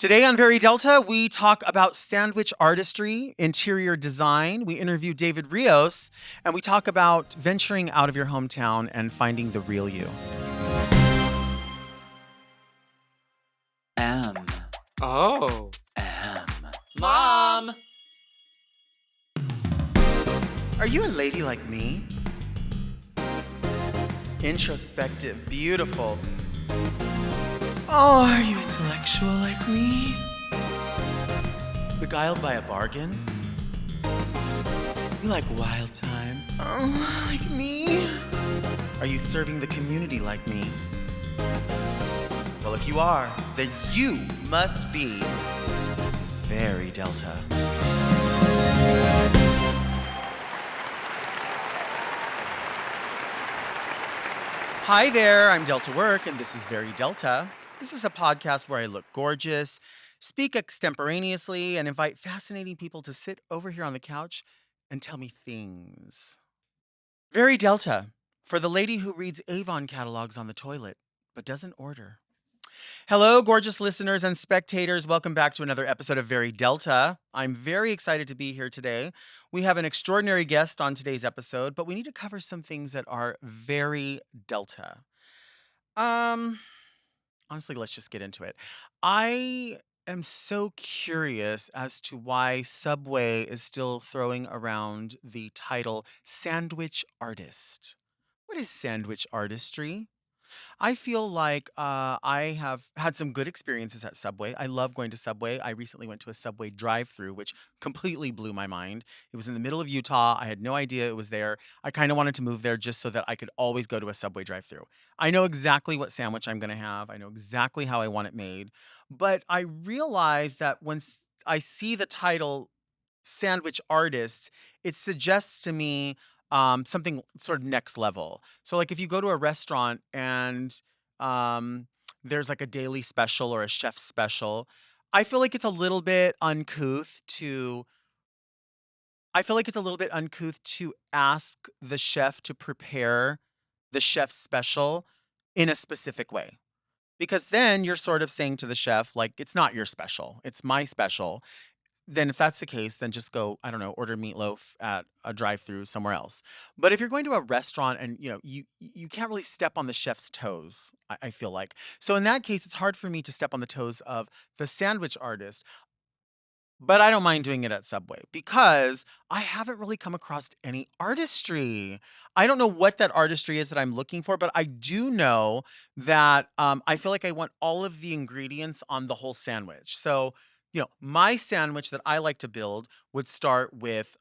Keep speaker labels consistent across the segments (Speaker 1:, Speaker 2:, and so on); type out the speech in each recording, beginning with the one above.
Speaker 1: Today on Very Delta, we talk about sandwich artistry, interior design. We interview David Rios, and we talk about venturing out of your hometown and finding the real you.
Speaker 2: M.
Speaker 3: Oh.
Speaker 2: M.
Speaker 3: Mom!
Speaker 1: Are you a lady like me? Introspective, beautiful. Oh, are you intellectual like me? Beguiled by a bargain? You like wild times? Oh, like me? Are you serving the community like me? Well, if you are, then you must be Very Delta. Hi there, I'm Delta Work, and this is Very Delta. This is a podcast where I look gorgeous, speak extemporaneously, and invite fascinating people to sit over here on the couch and tell me things. Very Delta, for the lady who reads Avon catalogs on the toilet, but doesn't order. Hello, gorgeous listeners and spectators. Welcome back to another episode of Very Delta. I'm very excited to be here today. We have an extraordinary guest on today's episode, but we need to cover some things that are very Delta. Honestly, let's just get into it. I am so curious as to why Subway is still throwing around the title sandwich artist. What is sandwich artistry? I feel like I have had some good experiences at Subway. I love going to Subway. I recently went to a Subway drive-through, which completely blew my mind. It was in the middle of Utah. I had no idea it was there. I kind of wanted to move there just so that I could always go to a Subway drive-through. I know exactly what sandwich I'm going to have. I know exactly how I want it made. But I realized that when I see the title sandwich artists, it suggests to me something sort of next level. So, like, if you go to a restaurant and there's like a daily special or a chef special, I feel like it's a little bit uncouth to. I feel like it's a little bit uncouth to ask the chef to prepare the chef's special in a specific way. Because then you're sort of saying to the chef, like, it's not your special, it's my special. Then if that's the case, then just go, I don't know, order meatloaf at a drive-through somewhere else. But if you're going to a restaurant and you can't really step on the chef's toes, I feel like. So in that case, it's hard for me to step on the toes of the sandwich artist. But I don't mind doing it at Subway because I haven't really come across any artistry. I don't know what that artistry is that I'm looking for, but I do know that I feel like I want all of the ingredients on the whole sandwich. So, my sandwich that I like to build would start with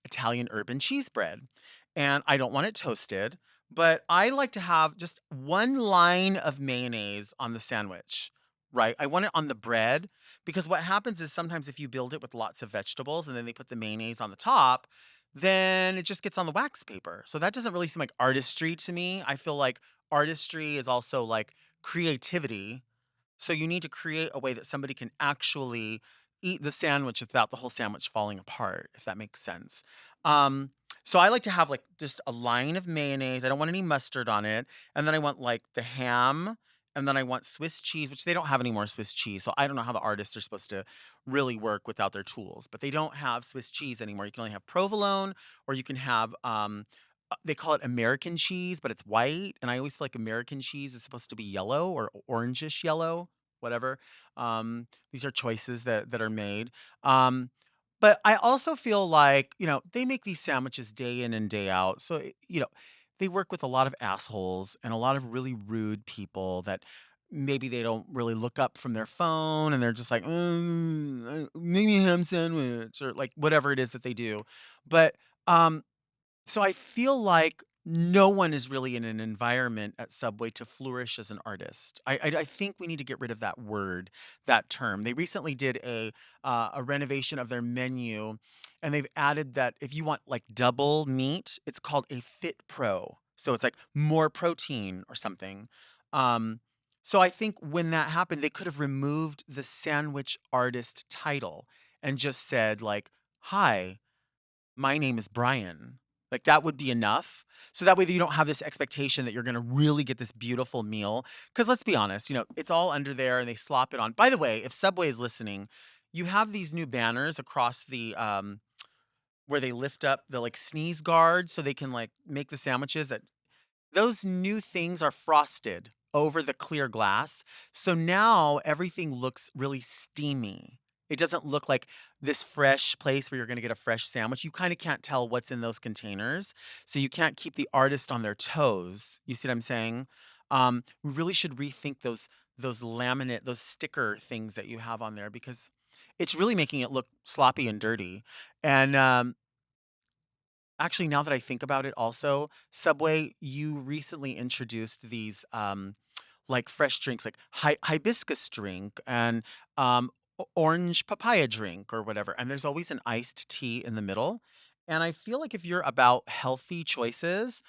Speaker 1: Italian urban cheese bread. And I don't want it toasted, but I like to have just one line of mayonnaise on the sandwich, right? I want it on the bread because what happens is sometimes if you build it with lots of vegetables and then they put the mayonnaise on the top, then it just gets on the wax paper. So that doesn't really seem like artistry to me. I feel like artistry is also like creativity. So you need to create a way that somebody can actually eat the sandwich without the whole sandwich falling apart, if that makes sense. Um, so I like to have like just a line of mayonnaise. I don't want any mustard on it. And then I want like the ham. And then I want Swiss cheese, which they don't have any more Swiss cheese. So I don't know how the artists are supposed to really work without their tools. But they don't have Swiss cheese anymore. You can only have provolone, or you can have they call it American cheese, but it's white. And I always feel like American cheese is supposed to be yellow or orangish yellow, whatever. These are choices that are made. But I also feel like, they make these sandwiches day in and day out. So, they work with a lot of assholes and a lot of really rude people that maybe they don't really look up from their phone and they're just like, make me a ham sandwich or like whatever it is that they do. But um, so I feel like no one is really in an environment at Subway to flourish as an artist. I think we need to get rid of that word, that term. They recently did a renovation of their menu, and they've added that if you want like double meat, it's called a Fit Pro. So it's like more protein or something. Um, so I think when that happened, they could have removed the sandwich artist title and just said like, "Hi, my name is Brian. Like, that would be enough. So that way that you don't have this expectation that you're gonna really get this beautiful meal. Because 'cause let's be honest, it's all under there and they slop it on. By the way, if Subway is listening, you have these new banners across where they lift up the, like, sneeze guard so they can, like, make the sandwiches that those new things are frosted over the clear glass, so now everything looks really steamy. It doesn't look like this fresh place where you're gonna get a fresh sandwich. You kinda can't tell what's in those containers, so you can't keep the artist on their toes. You see what I'm saying? We really should rethink those laminate, those sticker things that you have on there because it's really making it look sloppy and dirty. And, actually, now that I think about it also, Subway, you recently introduced these, like, fresh drinks, like hibiscus drink and, orange papaya drink or whatever, and there's always an iced tea in the middle, and I feel like if you're about healthy choices,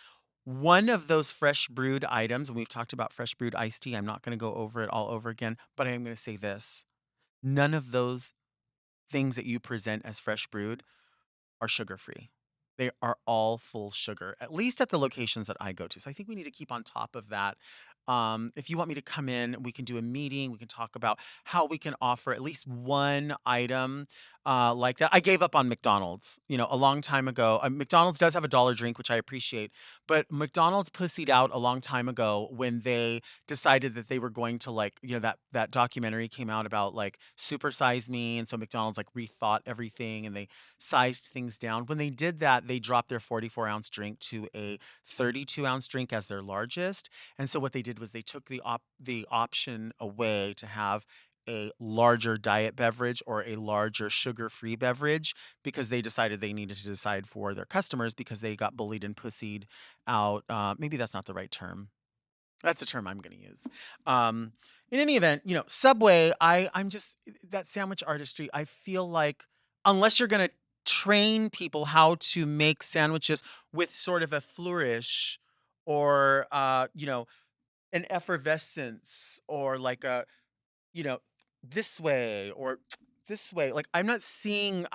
Speaker 1: one of those fresh brewed items, and we've talked about fresh brewed iced tea, I'm not gonna go over it all over again, but I am gonna say this, none of those things that you present as fresh brewed are sugar-free. They are all full sugar, at least at the locations that I go to. So I think we need to keep on top of that. If you want me to come in, we can do a meeting. We can talk about how we can offer at least one item like that. I gave up on McDonald's, a long time ago. McDonald's does have a dollar drink, which I appreciate, but McDonald's pussied out a long time ago when they decided that they were going to like, that documentary came out about like supersize me, and so McDonald's like rethought everything and they sized things down. When they did that, they dropped their 44-ounce drink to a 32-ounce drink as their largest. And so what they did was they took the option away to have a larger diet beverage or a larger sugar-free beverage because they decided they needed to decide for their customers because they got bullied and pussied out. Maybe that's not the right term. That's the term I'm gonna use. Um, in any event, Subway, I'm just that sandwich artistry, I feel like unless you're gonna train people how to make sandwiches with sort of a flourish or an effervescence or like a you know, this way or this way. Like I'm not seeing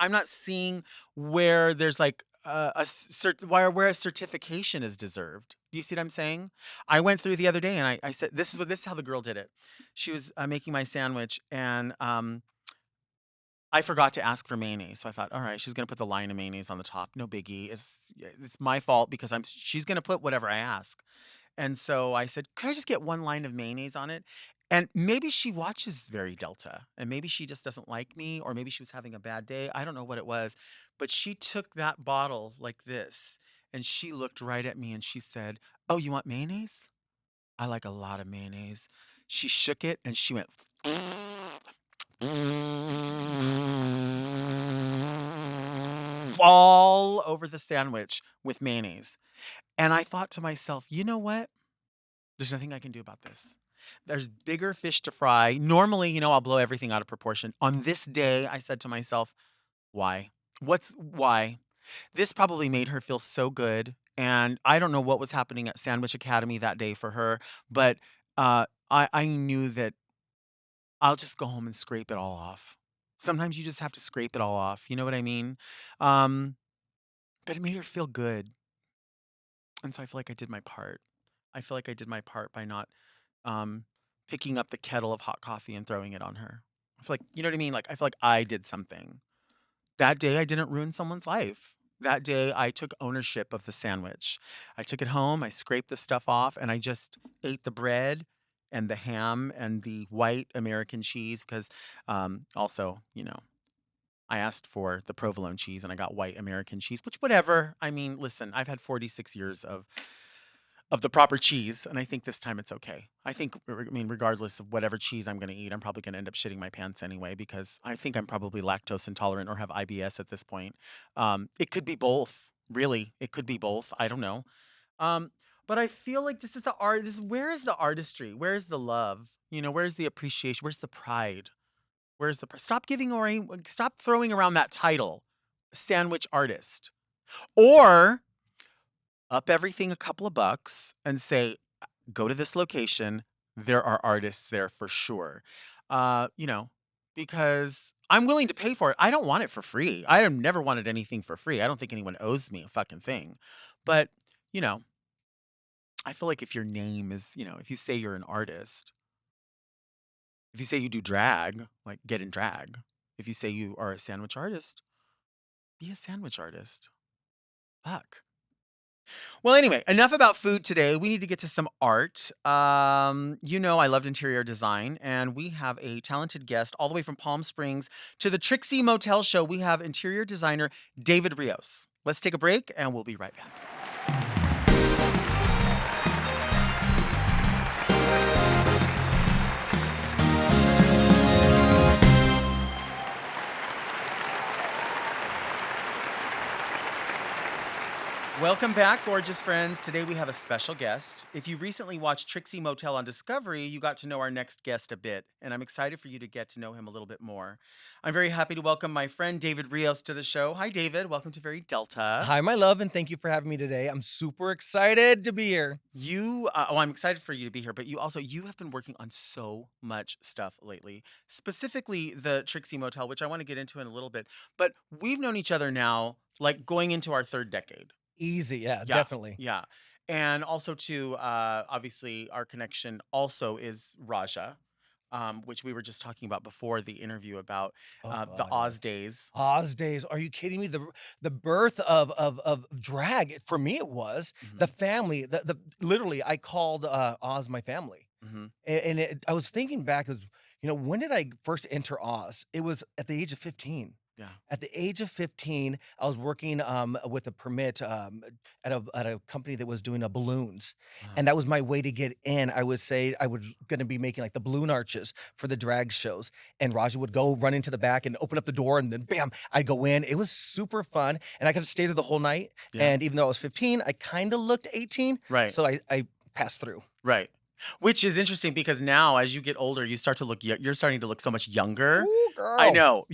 Speaker 1: where there's like where a certification is deserved. Do you see what I'm saying? I went through the other day and I said this is how the girl did it. She was making my sandwich and I forgot to ask for mayonnaise. So I thought, all right, she's gonna put the line of mayonnaise on the top. No biggie. It's my fault because she's gonna put whatever I ask. And so I said, "Could I just get one line of mayonnaise on it?" And maybe she watches Very Delta, and maybe she just doesn't like me, or maybe she was having a bad day. I don't know what it was, but she took that bottle like this, and she looked right at me and she said, "Oh, you want mayonnaise? I like a lot of mayonnaise." She shook it and she went all over the sandwich with mayonnaise. And I thought to myself, you know what? There's nothing I can do about this. There's bigger fish to fry. Normally, I'll blow everything out of proportion. On this day, I said to myself, why? Why? This probably made her feel so good. And I don't know what was happening at Sandwich Academy that day for her, but I knew that I'll just go home and scrape it all off. Sometimes you just have to scrape it all off. You know what I mean? Um, but it made her feel good. And so I feel like I did my part. I feel like I did my part by not um, picking up the kettle of hot coffee and throwing it on her. I feel like, you know what I mean? Like, I feel like I did something. That day, I didn't ruin someone's life. That day, I took ownership of the sandwich. I took it home, I scraped the stuff off, and I just ate the bread and the ham and the white American cheese because also, I asked for the provolone cheese and I got white American cheese, which whatever. I mean, listen, I've had 46 years of the proper cheese, and I think this time it's okay. I mean, regardless of whatever cheese I'm gonna eat, I'm probably gonna end up shitting my pants anyway because I think I'm probably lactose intolerant or have IBS at this point. It could be both, really. It could be both. I don't know. Um, but I feel like this is the art. Where is the artistry? Where is the love? Where's the appreciation? Where's the pride? Stop giving away, stop throwing around that title, sandwich artist, or up everything a couple of bucks and say, go to this location. There are artists there for sure. Uh, you know, because I'm willing to pay for it. I don't want it for free. I have never wanted anything for free. I don't think anyone owes me a fucking thing. But, you know, I feel like if your name is, if you say you're an artist, if you say you do drag, like get in drag. If you say you are a sandwich artist, be a sandwich artist. Fuck. Well, anyway, enough about food today. We need to get to some art. I loved interior design, and we have a talented guest all the way from Palm Springs to the Trixie Motel show. We have interior designer David Rios. Let's take a break, and we'll be right back. Welcome back, gorgeous friends. Today we have a special guest. If you recently watched Trixie Motel on Discovery, you got to know our next guest a bit, and I'm excited for you to get to know him a little bit more. I'm very happy to welcome my friend David Rios to the show. Hi, David. Welcome to Very Delta.
Speaker 2: Hi, my love, and thank you for having me today. I'm super excited to be here.
Speaker 1: I'm excited for you to be here, but you have been working on so much stuff lately, specifically the Trixie Motel, which I want to get into in a little bit. But we've known each other now, like going into our third decade.
Speaker 2: Easy, yeah,
Speaker 1: Yeah,
Speaker 2: definitely.
Speaker 1: yeah. And also too, obviously our connection also is Raja, which we were just talking about before the interview about
Speaker 2: Oh
Speaker 1: the
Speaker 2: God, yeah.
Speaker 1: Oz days.
Speaker 2: Oz days. Are you kidding me? The birth of drag for me it was
Speaker 1: Hmm.
Speaker 2: the family. The literally I called Oz my family,
Speaker 1: Hmm.
Speaker 2: I was thinking back as when did I first enter Oz? It was at the age of 15.
Speaker 1: Yeah.
Speaker 2: At the age of 15, I was working with a permit at a company that was doing balloons,
Speaker 1: Uh,
Speaker 2: and that was my way to get in. I would say I was going to be making like the balloon arches for the drag shows, and Raja would go run into the back and open up the door, and then bam, I'd go in. It was super fun, and I could stay there the whole night.
Speaker 1: yeah.
Speaker 2: And even though I was 15, I kind of looked 18,
Speaker 1: Right.
Speaker 2: so I passed through.
Speaker 1: Right. Which is interesting because now, as you get older, you're starting to look so much younger.
Speaker 2: Ooh,
Speaker 1: I
Speaker 2: girl.
Speaker 1: know.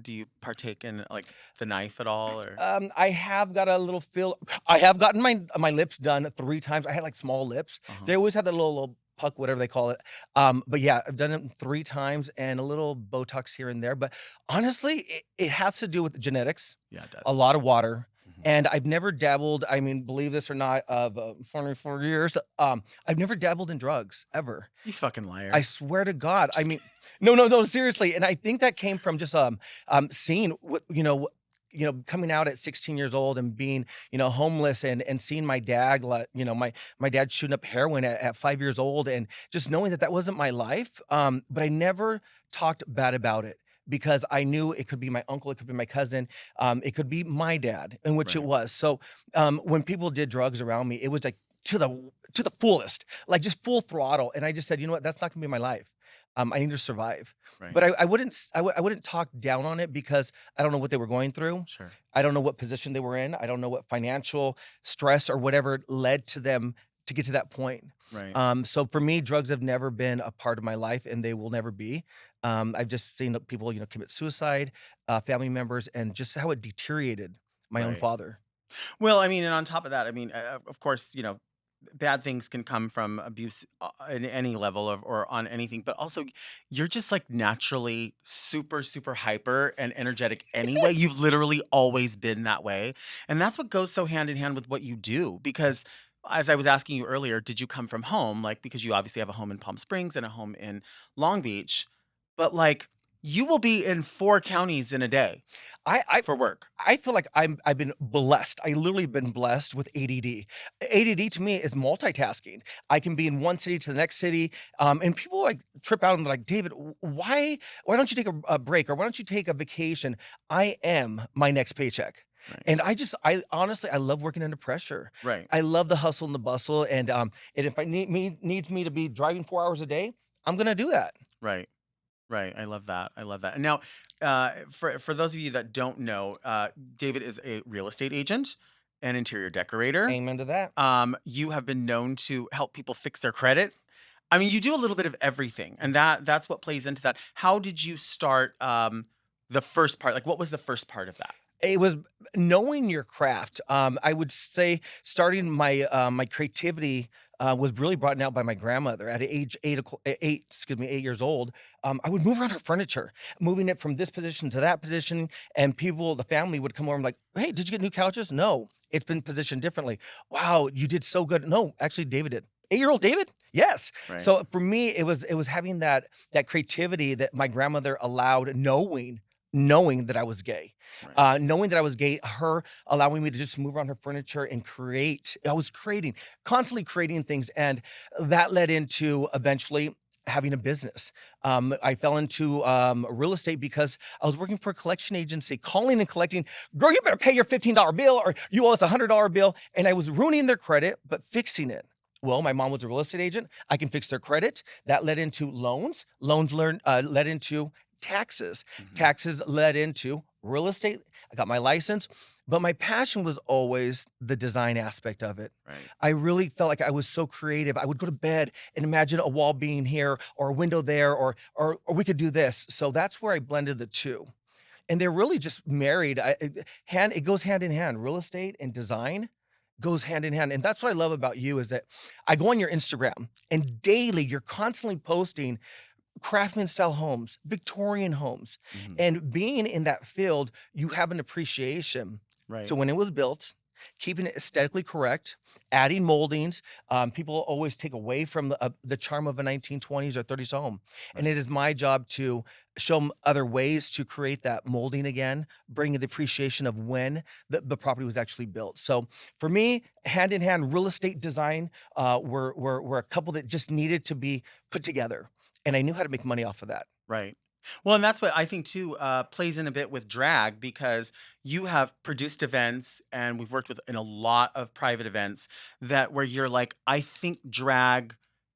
Speaker 1: Do you partake in like the knife at all or?
Speaker 2: I have got a little feel. I have gotten my lips done 3 times. I had, like, small lips.
Speaker 1: Uh-huh.
Speaker 2: They always had the little puck, whatever they call it. But yeah, I've done it 3 times and a little Botox here and there, but honestly, it has to do with genetics,
Speaker 1: Yeah, it
Speaker 2: a
Speaker 1: does.
Speaker 2: lot of water,
Speaker 1: Mhm.
Speaker 2: and I've never dabbled, I mean, believe this or not, of, 24 years, I've never dabbled in drugs, ever.
Speaker 1: You fucking
Speaker 2: I
Speaker 1: liar.
Speaker 2: swear to God. I
Speaker 1: Just
Speaker 2: mean, no, no, no, seriously, and I think that came from just, seeing what coming out at 16 years old and being, homeless and seeing my dad, like, my dad shooting up heroin at 5 years old and just knowing that that wasn't my life. But I never talked bad about it because I knew it could be my uncle, it could be my cousin, it could be my dad, in which it
Speaker 1: right.
Speaker 2: was. So, when people did drugs around me, it was like to the fullest, like just full throttle. And I just said, you know what, that's not gonna be my life. I need to survive.
Speaker 1: Right.
Speaker 2: But I wouldn't I wouldn't talk down on it because I don't know what they were going through.
Speaker 1: Sure.
Speaker 2: I don't know what position they were in. I don't know what financial stress or whatever led to them to get to that point.
Speaker 1: Right.
Speaker 2: So for me, drugs have never been a part of my life, and they will never be. I've just seen the people, commit suicide, family members, and just how it deteriorated my own
Speaker 1: Right.
Speaker 2: father.
Speaker 1: Well, I mean, and on top of that, I mean, of course, bad things can come from abuse in any level or on anything, but also you're just like naturally super, super hyper and energetic anyway. You've literally always been that way. And that's what goes so hand in hand with what you do. Because as I was asking you earlier, did you come from home? Like, because you obviously have a home in Palm Springs and a home in Long Beach, but like you will be in 4 counties in a day
Speaker 2: I I
Speaker 1: for work.
Speaker 2: I feel like I've been blessed. I literally been blessed with ADD. ADD to me is multitasking. I can be in one city to the next city, and people like trip out and they're like, David, why don't you take a break or why don't you take a vacation? I am my next paycheck.
Speaker 1: Right.
Speaker 2: And I honestly, I love working under pressure.
Speaker 1: Right.
Speaker 2: I love the hustle and the bustle. And if I needs me to be driving 4 hours a day, I'm gonna do that.
Speaker 1: Right. Right. I love that. I love that. And now, for those of you that don't know, David is a real estate agent, an interior decorator.
Speaker 2: Amen to that.
Speaker 1: You have been known to help people fix their credit. I mean, you do a little bit of everything, and that's what plays into that. How did you start the first part? Like, what was the first part of that?
Speaker 2: It was knowing your craft. I would say starting my creativity was really brought out by my grandmother at age 8 years old. I would move around her furniture, moving it from this position to that position, and people, the family would come over and like, "Hey, did you get new couches?" No, it's been positioned differently. Wow, you did so good. No, actually, David did. 8-year-old David? Yes.
Speaker 1: Right.
Speaker 2: So for me, it was having that creativity that my grandmother allowed, knowing that I was gay,
Speaker 1: Right.
Speaker 2: knowing that I was gay, her allowing me to just move around her furniture and create. I was creating, constantly creating things, and that led into eventually having a business. I fell into real estate because I was working for a collection agency, calling and collecting. Girl, you better pay your $15 bill, or you owe us a $100 bill, and I was ruining their credit, but fixing it. Well, my mom was a real estate agent. I can fix their credit. That led into loans. Led into taxes.
Speaker 1: Mhm.
Speaker 2: Taxes led into real estate. I got my license, but my passion was always the design aspect of it.
Speaker 1: Right.
Speaker 2: I really felt like I was so creative. I would go to bed and imagine a wall being here or a window there, or we could do this. So that's where I blended the two. And they're really just married. It goes hand in hand. Real estate and design goes hand in hand. And that's what I love about you is that I go on your Instagram and daily you're constantly posting craftsman style homes, Victorian homes.
Speaker 1: Mhm.
Speaker 2: And being in that field, you have an appreciation to
Speaker 1: Right.
Speaker 2: when it was built, keeping it aesthetically correct, adding moldings. People always take away from the charm of a 1920s or 30s home. And
Speaker 1: Right.
Speaker 2: it is my job to show them other ways to create that molding again, bringing the appreciation of when the property was actually built. So for me, hand in hand, real estate design were a couple that just needed to be put together. And I knew how to make money off of that.
Speaker 1: Right. Well, and that's what I think too plays in a bit with drag because you have produced events and we've worked with in a lot of private events that where you're like, I think drag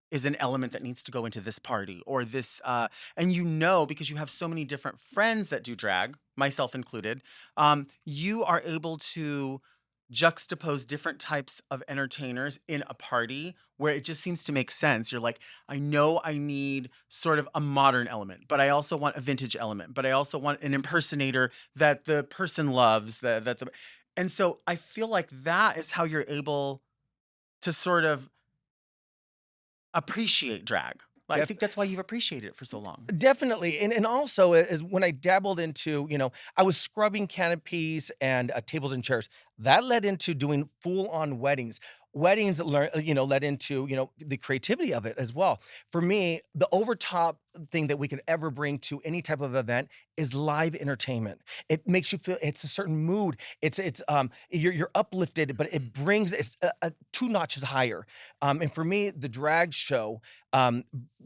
Speaker 1: is an element that needs to go into this party or this, and you know, because you have so many different friends that do drag, myself included, you are able to juxtapose different types of entertainers in a party where it just seems to make sense. You're like, I know I need sort of a modern element, but I also want a vintage element, but I also want an impersonator that the person loves. And so I feel like that is how you're able to sort of appreciate drag. Like, I think that's why you've appreciated it for so long.
Speaker 2: Definitely, and also is when I dabbled into, I was scrubbing canopies and tables and chairs. That led into doing full on weddings. Weddings, led into the creativity of it as well. For me, the overtop thing that we could ever bring to any type of event is live entertainment. It makes you feel it's a certain mood. You're uplifted, but it brings it's two notches higher. And for me, the drag show. Um,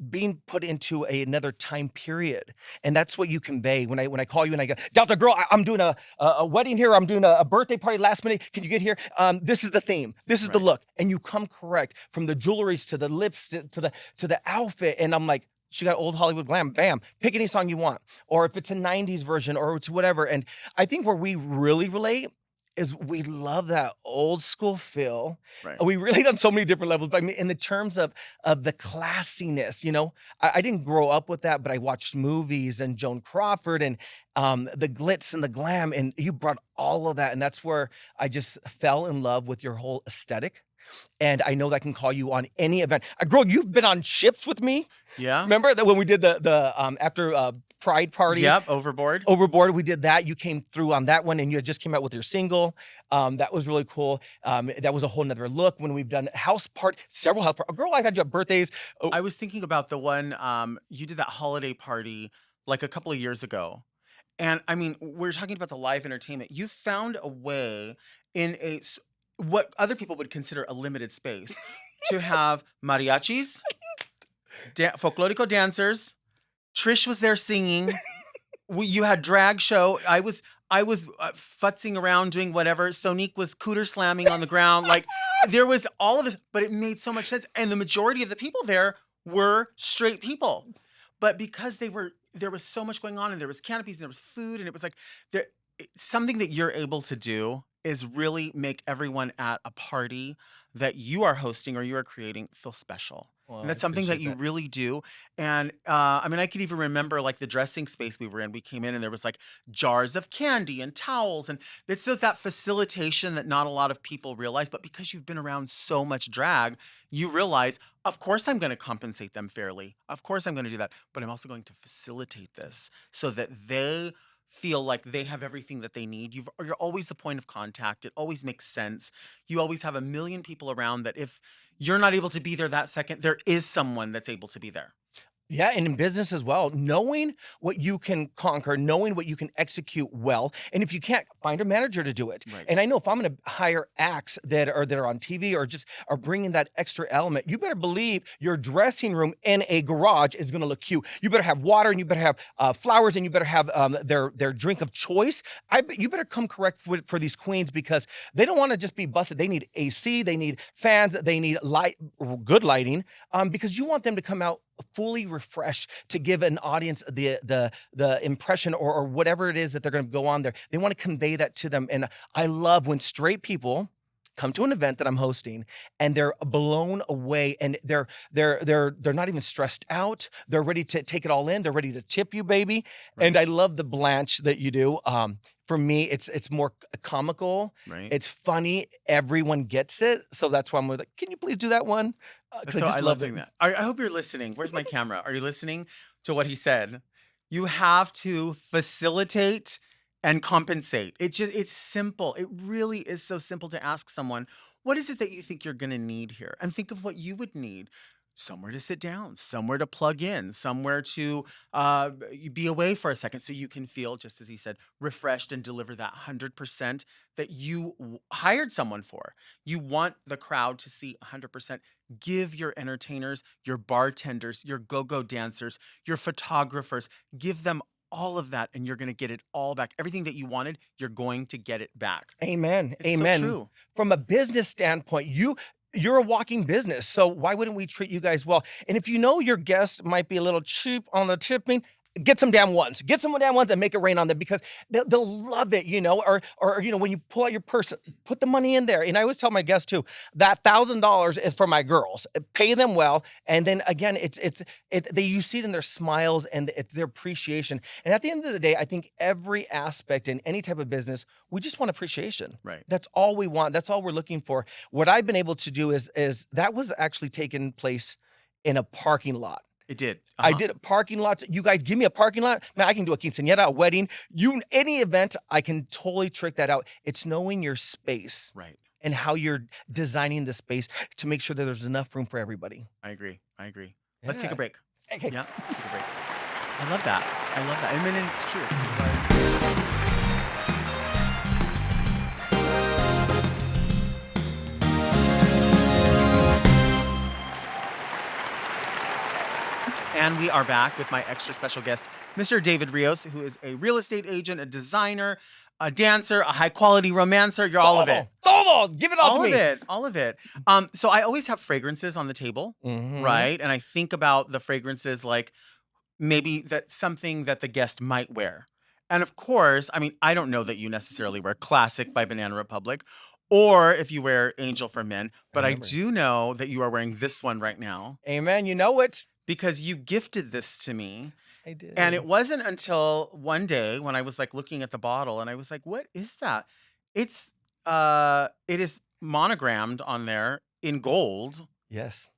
Speaker 2: Being put into another time period, and that's what you convey when I call you and I go, Delta girl, I'm doing a wedding here, I'm doing a birthday party last minute, can you get here? This is the theme, this is the
Speaker 1: Right.
Speaker 2: look, and you come correct from the jewelries to the lips to the outfit, and I'm like, she got old Hollywood glam, bam, pick any song you want, or if it's a 90s version or it's whatever. And I think where we really relate is we love that old school feel.
Speaker 1: Right.
Speaker 2: We relate on so many different levels, but I mean, in the terms of the classiness, I didn't grow up with that, but I watched movies and Joan Crawford and the glitz and the glam, and you brought all of that, and that's where I just fell in love with your whole aesthetic. And I know that I can call you on any event. Girl, you've been on ships with me.
Speaker 1: Yeah.
Speaker 2: Remember that when we did the after Pride party?
Speaker 1: Yep. Overboard.
Speaker 2: Overboard, we did that. You came through on that one, and you had just came out with your single. That was really cool. That was a whole nother look when we've done house part, several house part. Girl, I had you at birthdays. Oh,
Speaker 1: I was thinking about the one you did that holiday party like a couple of years ago. And I mean, we're talking about the live entertainment. You found a way in what other people would consider a limited space to have mariachis, folklorico dancers. Trish was there singing. You had drag show. I was futzing around doing whatever. Sonique was cooter slamming on the ground. Like there was all of this, but it made so much sense. And the majority of the people there were straight people. But because there was so much going on and there was canopies and there was food and it was like something that you're able to do is really make everyone at a party that you are hosting or you are creating feel special.
Speaker 2: Well,
Speaker 1: And
Speaker 2: I
Speaker 1: that's something that
Speaker 2: appreciate
Speaker 1: you
Speaker 2: that.
Speaker 1: really do. And I mean, I could even remember like the dressing space we were in. We came in and there was like jars of candy and towels. And it's just that facilitation that not a lot of people realize. But because you've been around so much drag, you realize, of course, I'm going to compensate them fairly. Of course, I'm going to do that. But I'm also going to facilitate this so that they feel like they have everything that they need. You're always the point of contact. It always makes sense. You always have a million people around that if you're not able to be there that second, there is someone that's able to be there.
Speaker 2: Yeah, and in business as well, knowing what you can conquer, knowing what you can execute well, and if you can't, find a manager to do it.
Speaker 1: Right.
Speaker 2: And I know if I'm going to hire acts that are on TV or just are bringing that extra element, you better believe your dressing room in a garage is going to look cute. You better have water, and you better have flowers, and you better have their drink of choice. You better come correct for these queens because they don't want to just be busted. They need AC, they need fans, they need good lighting, because you want them to come out fully refreshed to give an audience the impression or whatever it is that they're going to go on there. They want to convey that to them. And I love when straight people come to an event that I'm hosting and they're blown away and they're not even stressed out. They're ready to take it all in. They're ready to tip you, baby. And
Speaker 1: Right.
Speaker 2: I love the blanch that you do. For me, it's more comical.
Speaker 1: Right.
Speaker 2: It's funny. Everyone gets it. So that's why I'm like, can you please do that one? Because
Speaker 1: So
Speaker 2: I
Speaker 1: I
Speaker 2: just
Speaker 1: love
Speaker 2: love it.
Speaker 1: doing that. I hope you're listening. Where's my camera? Are you listening to what he said? You have to facilitate and compensate. It's simple. It really is so simple to ask someone, what is it that you think you're going to need here? And think of what you would need. Somewhere to sit down, somewhere to plug in, somewhere to be away for a second so you can feel, just as he said, refreshed and deliver that 100% that you hired someone for. You want the crowd to see 100%. Give your entertainers, your bartenders, your go-go dancers, your photographers, give them all of that and you're going to get it all back. Everything that you wanted, you're going to get it back.
Speaker 2: Amen.
Speaker 1: It's so
Speaker 2: Amen.
Speaker 1: true.
Speaker 2: From a business standpoint, you're a walking business. So why wouldn't we treat you guys well? And if you know your guests might be a little cheap on the tipping, get some damn ones. Get some damn ones and make it rain on them because they'll love it, or when you pull out your purse, put the money in there. And I always tell my guests too, that $1,000 is for my girls. Pay them well. And then again, you see it in their smiles and it's their appreciation. And at the end of the day, I think every aspect in any type of business, we just want appreciation.
Speaker 1: Right.
Speaker 2: That's all we want. That's all we're looking for. What I've been able to do is that was actually taking place in a parking lot.
Speaker 1: It did.
Speaker 2: I did a parking lot. You guys give me a parking lot, man. I can do a quinceañera, a wedding, any event. I can totally trick that out. It's knowing your space
Speaker 1: Right.
Speaker 2: and how you're designing the space to make sure that there's enough room for everybody.
Speaker 1: I agree. Let's take a
Speaker 2: Yeah.
Speaker 1: break.
Speaker 2: Okay.
Speaker 1: Yeah, let's take a break. I love that. I mean, it's true. 'Cause it was. And we are back with my extra special guest, Mr. David Rios, who is a real estate agent, a designer, a dancer, a high quality romancer. You're all of it.
Speaker 2: Todo. Give it all to
Speaker 1: All
Speaker 2: me.
Speaker 1: of it. All of it. So I always have fragrances on the table,
Speaker 2: Mhm.
Speaker 1: right? And I think about the fragrances like maybe that's something that the guest might wear. And of course, I mean, I don't know that you necessarily wear Classic by Banana Republic or if you wear Angel for Men, but I
Speaker 2: remember.
Speaker 1: do know that you are wearing this one right now
Speaker 2: Amen. You know it.
Speaker 1: because you gifted this to me.
Speaker 2: I did.
Speaker 1: And it wasn't until one day when I was like looking at the bottle and I was like, what is that? It is monogrammed on there in gold,
Speaker 2: Yes.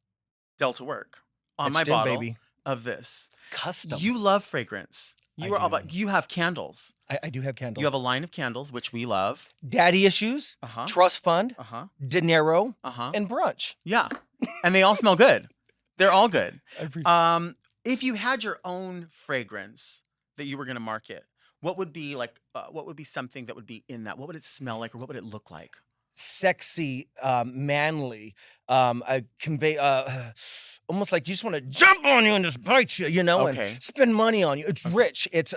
Speaker 1: Delta Work, on my
Speaker 2: Etched in,
Speaker 1: bottle
Speaker 2: baby.
Speaker 1: of this.
Speaker 2: Custom.
Speaker 1: You love fragrance. You
Speaker 2: I
Speaker 1: are all
Speaker 2: do.
Speaker 1: about, you have candles.
Speaker 2: I do have candles.
Speaker 1: You have a line of candles, which we love.
Speaker 2: Daddy Issues,
Speaker 1: Uh-huh.
Speaker 2: Trust Fund,
Speaker 1: Uh-huh.
Speaker 2: Dinero,
Speaker 1: Uh-huh.
Speaker 2: and Brunch.
Speaker 1: Yeah. And they all smell good. They're all good.
Speaker 2: I appreciate
Speaker 1: If you had your own fragrance that you were going to market, what would be like, what would be something that would be in that? What would it smell like or what would it look like?
Speaker 2: Sexy, manly, I convey almost like you just want to jump on you and just bite you,
Speaker 1: Okay.
Speaker 2: and spend money on you. It's rich, it's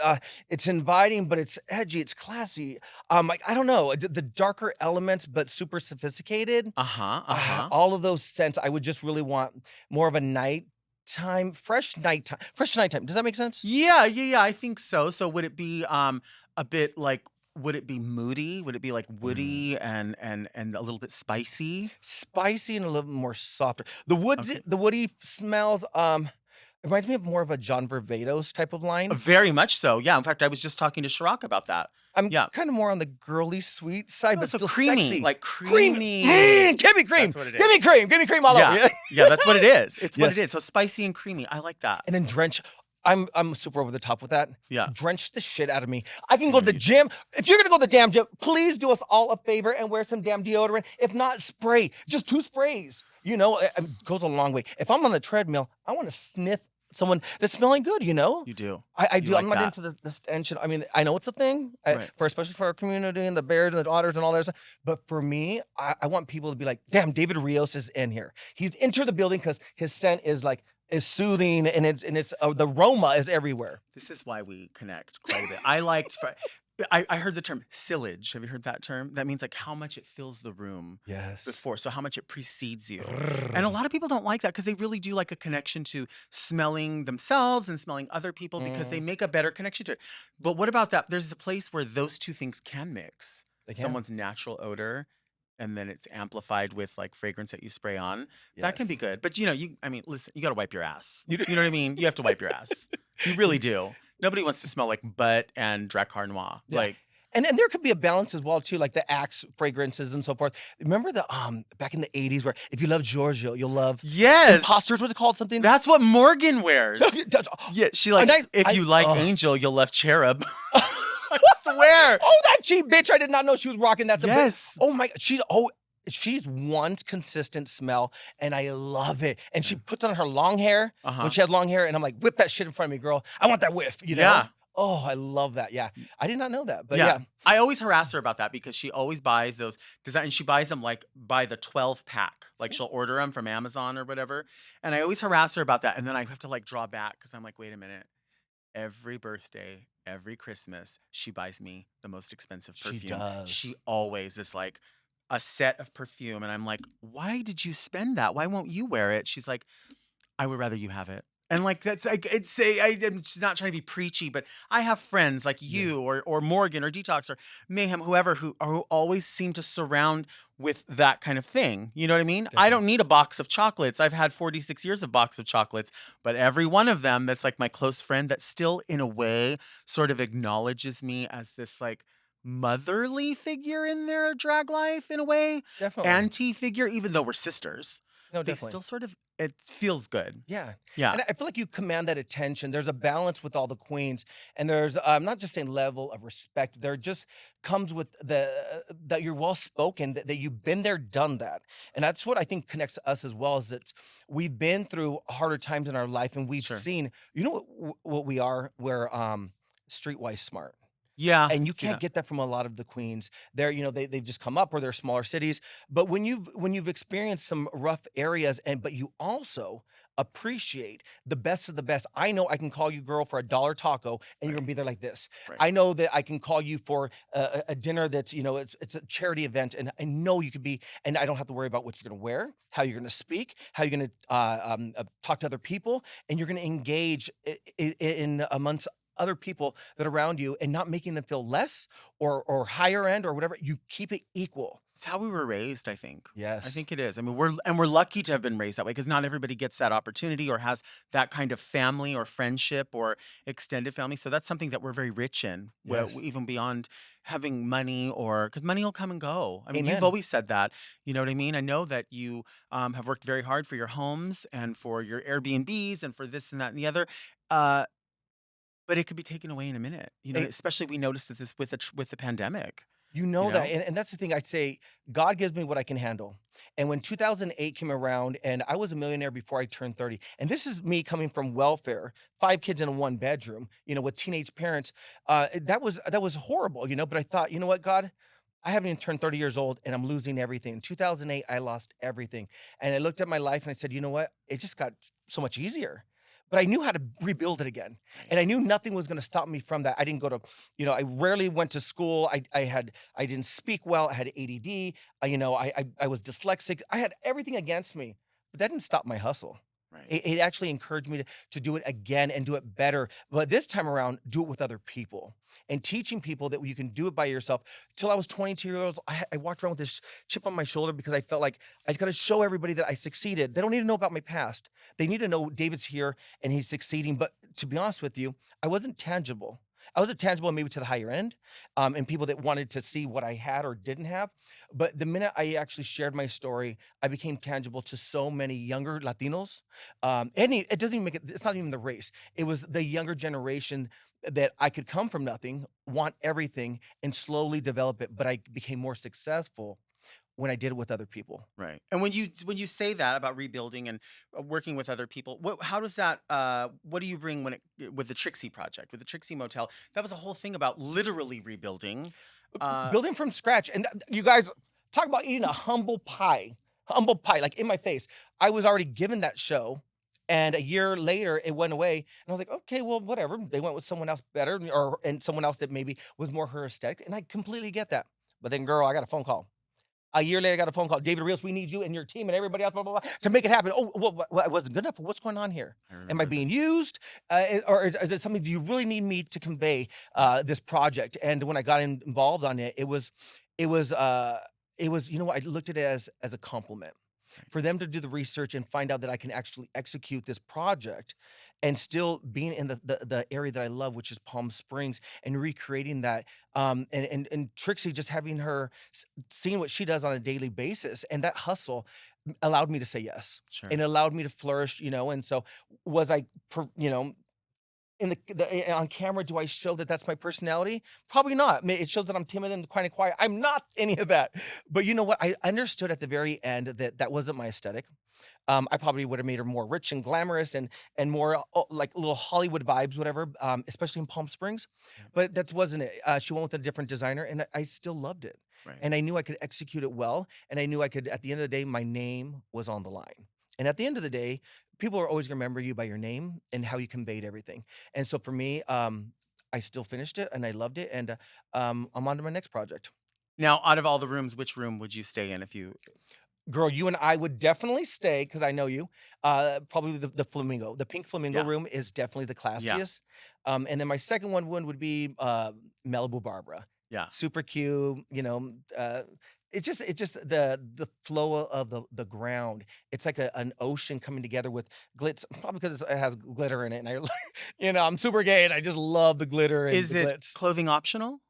Speaker 2: inviting, but it's edgy, it's classy. Like I don't know, the darker elements, but super sophisticated.
Speaker 1: Uh-huh. Uh-huh.
Speaker 2: All of those scents, I would just really want more of a fresh nighttime. Does that make sense?
Speaker 1: Yeah. I think so. So would it be a bit like would it be moody? Would it be like
Speaker 2: Mm.
Speaker 1: woody and a little bit spicy?
Speaker 2: Spicy and a little more softer.
Speaker 1: Okay.
Speaker 2: The woody smells, it reminds me of more of a John Varvatos type of line.
Speaker 1: Very much so. Yeah. In fact, I was just talking to Chirac about that.
Speaker 2: I'm
Speaker 1: Yeah.
Speaker 2: kind of more on the girly sweet side,
Speaker 1: Oh,
Speaker 2: but
Speaker 1: so
Speaker 2: still
Speaker 1: creamy,
Speaker 2: sexy.
Speaker 1: like
Speaker 2: Cream.
Speaker 1: creamy.
Speaker 2: Give me cream.
Speaker 1: That's what it
Speaker 2: Give me
Speaker 1: is.
Speaker 2: cream. Give me cream all over.
Speaker 1: Yeah.
Speaker 2: Yeah.
Speaker 1: Yeah, that's what it is. It's what it
Speaker 2: Yes.
Speaker 1: is. So spicy and creamy. I like that.
Speaker 2: And then drench. I'm super over the top with that.
Speaker 1: Yeah.
Speaker 2: Drench the shit out of me. I can
Speaker 1: I
Speaker 2: go
Speaker 1: know
Speaker 2: to the
Speaker 1: you do.
Speaker 2: gym. If you're gonna go to the damn gym, please do us all a favor and wear some damn deodorant. If not, spray. Just 2 sprays. You know, it goes a long way. If I'm on the treadmill, I want to sniff someone that's smelling good. You know.
Speaker 1: You do.
Speaker 2: I
Speaker 1: You
Speaker 2: do. I'm
Speaker 1: like
Speaker 2: not
Speaker 1: that.
Speaker 2: into this tension. I mean, I know it's a thing,
Speaker 1: Right.
Speaker 2: for especially for our community and the bears and the otters and all that stuff. But for me, I want people to be like, "Damn, David Rios is in here. He's entered the building because his scent is soothing and it's the aroma is everywhere."
Speaker 1: This is why we connect quite a bit. I heard the term sillage. Have you heard that term? That means like how much it fills the room
Speaker 2: Yes.
Speaker 1: before. So how much it precedes you. And a lot of people don't like that because they really do like a connection to smelling themselves and smelling other people because they
Speaker 2: Mm,
Speaker 1: make a better connection to it. But what about that? There's a place where those two things can mix.
Speaker 2: they can.
Speaker 1: Someone's natural odor and then it's amplified with like fragrance that you spray on. That can be
Speaker 2: Yes.
Speaker 1: good. But I mean, listen, you got to wipe your ass.
Speaker 2: You do.
Speaker 1: You know what I mean? You have to wipe your ass. You really do. Nobody wants to smell like butt and Drac Noir.
Speaker 2: Yeah.
Speaker 1: Like,
Speaker 2: And there could be a balance as well too, like the Axe fragrances and so forth. Remember the back in the 80s where if you love Giorgio, you'll love
Speaker 1: yes,
Speaker 2: Imposters, was it called something?
Speaker 1: that's what Morgan wears.
Speaker 2: That's-
Speaker 1: Yeah, she like,
Speaker 2: And
Speaker 1: if you like
Speaker 2: oh.
Speaker 1: Angel, you'll love Cherub. I swear.
Speaker 2: Oh, that cheap bitch! I did not know she was rocking that.
Speaker 1: Yes.
Speaker 2: Oh my, she's one consistent smell, and I love it. And she puts on her long hair
Speaker 1: Uh-huh.
Speaker 2: when she had long hair, and I'm like, whip that shit in front of me, girl. I want that whiff. You know?
Speaker 1: Yeah.
Speaker 2: Oh, I love that. Yeah, I did not know that, but yeah.
Speaker 1: I always harass her about that because she always buys those design and she buys them like by the 12 pack. Like she'll order them from Amazon or whatever. And I always harass her about that. And then I have to like draw back because I'm like, wait a minute. Every birthday, every Christmas, she buys me the most expensive
Speaker 2: She
Speaker 1: perfume.
Speaker 2: does.
Speaker 1: She always is like a set of perfume. And I'm like, why did you spend that? Why won't you wear it? She's like, I would rather you have it. And like that's like I'm just not trying to be preachy, but I have friends like you or Morgan or Detox or Mayhem, whoever who always seem to surround with that kind of thing. You know what I mean? I don't need a box of chocolates. I've had 46 years of box of chocolates, but every one of them that's like my close friend that still in a way sort of acknowledges me as this like motherly figure in their drag life in a way,
Speaker 2: Definitely.
Speaker 1: auntie figure, even though we're sisters.
Speaker 2: No,
Speaker 1: They
Speaker 2: definitely.
Speaker 1: still sort of it feels good.
Speaker 2: Yeah.
Speaker 1: Yeah.
Speaker 2: And I feel like you command that attention. There's a balance with all the queens, and there's I'm not just saying level of respect. There just comes with that you're well spoken, that you've been there, done that, and that's what I think connects us as well. Is that we've been through harder times in our life, and we've
Speaker 1: Sure.
Speaker 2: seen. You know what we are? We're streetwise smart.
Speaker 1: Yeah.
Speaker 2: And you
Speaker 1: see
Speaker 2: can't
Speaker 1: that.
Speaker 2: get that from a lot of the queens. They're, they've just come up or they're smaller cities. But when you've experienced some rough areas but you also appreciate the best of the best. I know I can call you girl for a dollar taco and you're gonna be there like this.
Speaker 1: Right.
Speaker 2: I know that I can call you for a dinner that's, it's a charity event and I know you could be, and I don't have to worry about what you're gonna wear, how you're gonna speak, how you're gonna talk to other people, and you're gonna engage in amongst other people that are around you and not making them feel less or higher end or whatever. You keep it equal.
Speaker 1: It's how we were raised, I think.
Speaker 2: Yes.
Speaker 1: I think it is. I mean, we're lucky to have been raised that way because not everybody gets that opportunity or has that kind of family or friendship or extended family. So that's something that we're very rich in,
Speaker 2: Yes.
Speaker 1: even beyond having money or because money will come and go. I mean, you've
Speaker 2: Amen.
Speaker 1: always said that. You know what I mean? I know that you have worked very hard for your homes and for your Airbnbs and for this and that and the other. But it could be taken away in a minute.
Speaker 2: Hey,
Speaker 1: Especially we noticed this with the pandemic.
Speaker 2: you know
Speaker 1: You
Speaker 2: that.
Speaker 1: know?
Speaker 2: And that's the thing. I'd say God gives me what I can handle. And when 2008 came around and I was a millionaire before I turned 30, and this is me coming from welfare, 5 kids in a 1 bedroom, with teenage parents, that was horrible, but I thought, you know what, God, I haven't even turned 30 years old and I'm losing everything. In 2008, I lost everything. And I looked at my life and I said, you know what? It just got so much easier. But I knew how to rebuild it again. And I knew nothing was going to stop me from that. I didn't go to, I rarely went to school. I didn't speak well. I had ADD. I was dyslexic. I had everything against me, but that didn't stop my hustle.
Speaker 1: Right.
Speaker 2: It actually encouraged me to do it again and do it better, but this time around, do it with other people and teaching people that you can do it by yourself. Till I was 22 years old, I walked around with this chip on my shoulder because I felt like I gotta show everybody that I succeeded. They don't need to know about my past. They need to know David's here and he's succeeding. But to be honest with you, I wasn't tangible. I wasn't tangible maybe to the higher end, and people that wanted to see what I had or didn't have. But the minute I actually shared my story, I became tangible to so many younger Latinos. It doesn't even make it. It's not even the race. It was the younger generation that I could come from nothing, want everything, and slowly develop it. But I became more successful when I did it with other people.
Speaker 1: Right. And when you say that about rebuilding and working with other people, how does that what do you bring when it with the Trixie project, with the Trixie Motel? That was a whole thing about literally rebuilding. Uh
Speaker 2: Building from scratch, and you guys talk about eating a humble pie, like in my face. I was already given that show, and a year later it went away, and I was like, okay, well, whatever. They went with someone else better, or and someone else that maybe was more her aesthetic, and I completely get that. But then, girl, I got a phone call. A year later, I got a phone call. David Rios, we need you and your team and everybody else, blah, blah, blah, to make it happen. Oh, well, it wasn't good enough. What's going on here?
Speaker 1: I
Speaker 2: Am I
Speaker 1: remember
Speaker 2: being
Speaker 1: this.
Speaker 2: used? Or is it something, do you really need me to convey this project? And when I got involved on it, it was, uh, you know what? I looked at it as a compliment
Speaker 1: Right.
Speaker 2: for them to do the research and find out that I can actually execute this project and still being in the area that I love, which is Palm Springs, and recreating that. And Trixie, just having her seeing what she does on a daily basis and that hustle allowed me to say yes,
Speaker 1: Sure.
Speaker 2: and allowed me to flourish, and so was I, in on camera, do I show that that's my personality? Probably not. I mean, it shows that I'm timid and kind of quiet. I'm not any of that. But you know what? I understood at the very end that that wasn't my aesthetic. I probably would have made her more rich and glamorous and more like little Hollywood vibes, whatever. Especially in Palm Springs,
Speaker 1: Right.
Speaker 2: but that wasn't it. She went with a different designer, and I still loved it.
Speaker 1: Right.
Speaker 2: And I knew I could execute it well, and I knew I could. At the end of the day, my name was on the line. And at the end of the day, people are always gonna remember you by your name and how you conveyed everything. And so for me, I still finished it and I loved it, and I'm on to my next project.
Speaker 1: Now, out of all the rooms, which room would you stay in if you
Speaker 2: Girl, you and I would definitely stay because I know you. Probably the flamingo. The pink flamingo
Speaker 1: Yeah.
Speaker 2: room is definitely the
Speaker 1: Yeah.
Speaker 2: classiest. And then my second one would be Malibu Barbara.
Speaker 1: Yeah.
Speaker 2: Super cute. It's just the flow of the ground. It's like an ocean coming together with glitz. Probably because it has glitter in it, and I'm super gay, and I just love the glitter and
Speaker 1: Is
Speaker 2: the
Speaker 1: it
Speaker 2: glitz.
Speaker 1: clothing optional?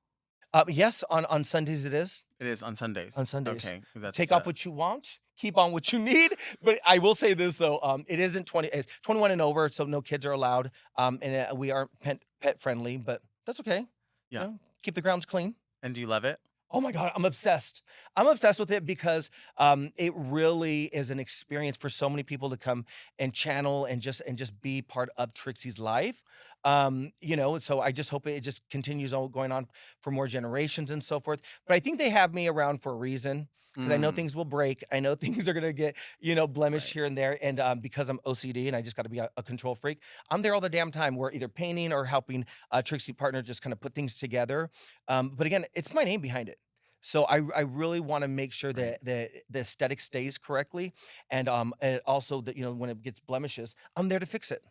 Speaker 2: Yes, on Sundays it is.
Speaker 1: It is on
Speaker 2: On
Speaker 1: Sundays.
Speaker 2: Sundays.
Speaker 1: Okay. That's
Speaker 2: Take off what you want, keep on what you need. But I will say this though, it isn't 20, it's 21 and over, so no kids are allowed. And we aren't pet friendly, but that's okay.
Speaker 1: yeah.
Speaker 2: Keep the grounds clean.
Speaker 1: And do you love it?
Speaker 2: Oh my God, I'm obsessed. I'm obsessed with it because it really is an experience for so many people to come and channel and just be part of Trixie's life. So I just hope it just continues on going on for more generations and so forth. But I think they have me around for a reason because I know
Speaker 1: Mm,
Speaker 2: things will break. I know things are gonna get blemished
Speaker 1: right.
Speaker 2: here and there, and because I'm OCD and I just got to be a control freak, I'm there all the damn time. We're either painting or helping Trixie partner just kind of put things together. But again, it's my name behind it. So I really wanna make sure
Speaker 1: Right.
Speaker 2: that the aesthetic stays correctly, and also that, when it gets blemishes, I'm there to fix it.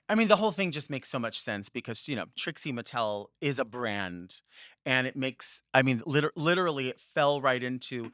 Speaker 1: I mean, the whole thing just makes so much sense because, Trixie Mattel is a brand and it makes, I mean, literally it fell right into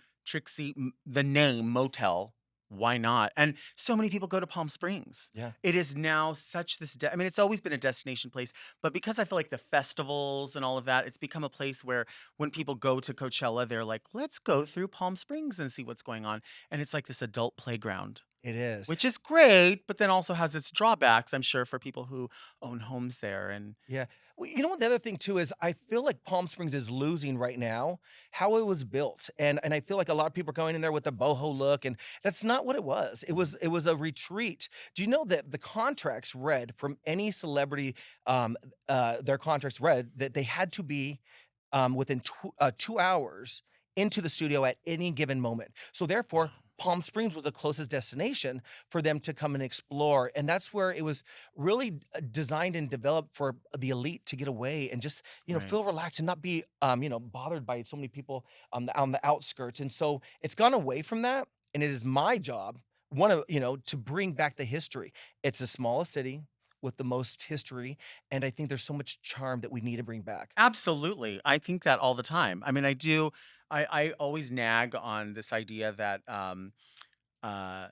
Speaker 1: the name Motel. Why not? And so many people go to Palm Springs.
Speaker 2: Yeah.
Speaker 1: It is now such I mean, it's always been a destination place, but because I feel like the festivals and all of that, it's become a place where when people go to Coachella, they're like, let's go through Palm Springs and see what's going on. And it's like this adult playground.
Speaker 2: It is.
Speaker 1: Which is great, but then also has its drawbacks, I'm sure, for people who own homes there and
Speaker 2: Yeah. Well, you know what the other thing too is I feel like Palm Springs is losing right now how it was built. And I feel like a lot of people are going in there with the boho look, and that's not what it was. It
Speaker 1: Mhm.
Speaker 2: was it was a retreat. Do you know that the contracts read from any celebrity, their contracts read that they had to be within 2 hours into the studio at any given moment. So therefore,
Speaker 1: Wow.
Speaker 2: Palm Springs was the closest destination for them to come and explore, and that's where it was really designed and developed for the elite to get away and just
Speaker 1: Right.
Speaker 2: feel relaxed and not be bothered by so many people on the outskirts. And so it's gone away from that, and it is my job to bring back the history. It's the smallest city with the most history, and I think there's so much charm that we need to bring back.
Speaker 1: Absolutely. I think that all the time. I mean, I do. I always nag on this idea that uh,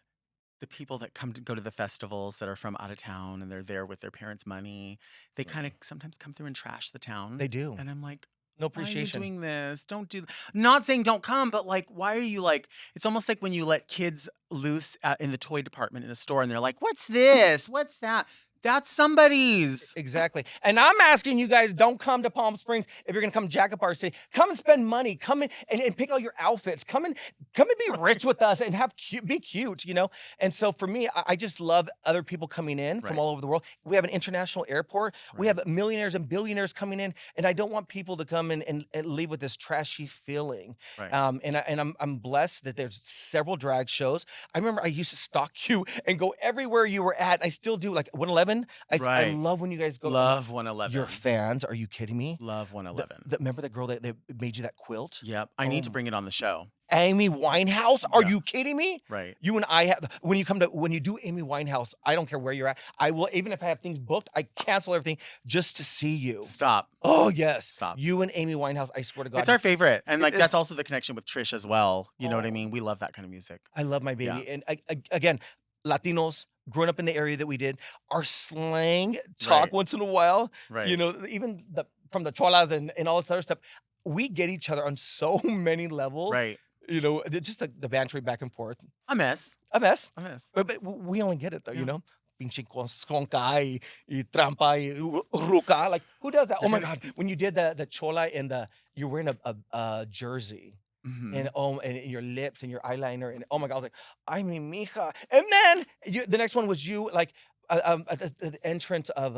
Speaker 1: the people that come to go to the festivals that are from out of town and they're there with their parents' money, they kind of
Speaker 2: Mm.
Speaker 1: sometimes come through and trash the town.
Speaker 2: They do.
Speaker 1: And I'm like,
Speaker 2: No
Speaker 1: why are you
Speaker 2: appreciation.
Speaker 1: doing this? Don't do. Not saying don't come, but like, why are you like? It's almost like when you let kids loose in the toy department in a store, and they're like, "What's this? What's that?" That's somebody's.
Speaker 2: Exactly. And I'm asking you guys, don't come to Palm Springs if you're gonna come jack up our city. Come and spend money. Come in and pick out your outfits. Come and be rich with us and be cute, you know? And so for me, I just love other people coming in from
Speaker 1: Right.
Speaker 2: all over the world. We have an international airport. We
Speaker 1: Right.
Speaker 2: have millionaires and billionaires coming in, and I don't want people to come in and leave with this trashy feeling.
Speaker 1: Right.
Speaker 2: I'm blessed that there's several drag shows. I remember I used to stalk you and go everywhere you were at. I still do, like 111. I
Speaker 1: Right.
Speaker 2: love when you guys go.
Speaker 1: Love
Speaker 2: Your
Speaker 1: 111.
Speaker 2: fans? Are you kidding me?
Speaker 1: Love 111.
Speaker 2: Remember that girl that made you that quilt?
Speaker 1: Yep. I
Speaker 2: Oh,
Speaker 1: need to bring it on the show.
Speaker 2: Amy Winehouse? Are
Speaker 1: Yeah.
Speaker 2: you kidding me?
Speaker 1: Right.
Speaker 2: You and I have when you do Amy Winehouse, I don't care where you're at. I will, even if I have things booked, I cancel everything just to see you.
Speaker 1: Stop.
Speaker 2: Oh yes,
Speaker 1: Stop.
Speaker 2: you and Amy Winehouse. I swear to God,
Speaker 1: It's our favorite. And like
Speaker 2: It-
Speaker 1: that's also the connection with Trish as well. You know what I
Speaker 2: Oh.
Speaker 1: mean? We love that kind of music.
Speaker 2: I love my
Speaker 1: Yeah.
Speaker 2: baby. And again, Latinos growing up in the area that we did, our slang talk
Speaker 1: Right.
Speaker 2: once in a while.
Speaker 1: Right.
Speaker 2: You know, even from the cholas and all this other stuff, we get each other on so many levels.
Speaker 1: Right.
Speaker 2: You know, just the bantering back and forth.
Speaker 1: A mess.
Speaker 2: A mess,
Speaker 1: A mess.
Speaker 2: but we only get it though.
Speaker 1: Yeah.
Speaker 2: You know. Pinche skonka y trampa y ruca. Like, who does that? Oh my God. When you did the chola and you're wearing a jersey.
Speaker 1: Mhm.
Speaker 2: And your lips and your eyeliner and oh my God, I was like, I mean, mija. And then the next one was you like at the entrance of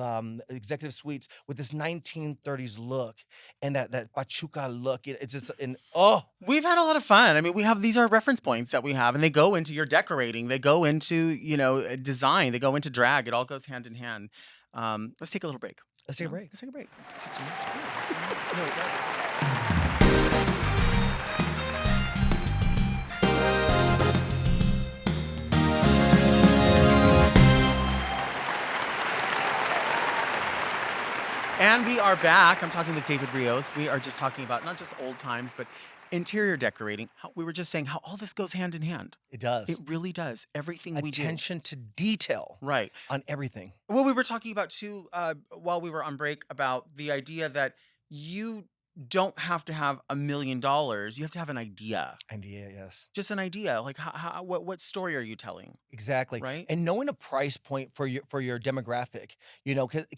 Speaker 2: executive suites with this 1930s look and that pachuca look. It's just
Speaker 1: We've had a lot of fun. I mean, these are reference points that we have, and they go into your decorating. They go into, design. They go into drag. It all goes hand in hand. Let's take a little break.
Speaker 2: let's take a break.
Speaker 1: Let's take a break.
Speaker 2: No, it doesn't.
Speaker 1: And we are back. I'm talking with David Rios. We are just talking about not just old times, but interior decorating. We were just saying how all this goes hand in hand.
Speaker 2: It does.
Speaker 1: It really does. Everything we do.
Speaker 2: Attention to detail
Speaker 1: Right.
Speaker 2: on everything.
Speaker 1: Well, we were talking about too, while we were on break, about the idea that you don't have to have $1 million. You have to have an idea.
Speaker 2: Idea, yes.
Speaker 1: Just an idea. Like, what story are you telling?
Speaker 2: Exactly.
Speaker 1: Right?
Speaker 2: And knowing a price point for your demographic,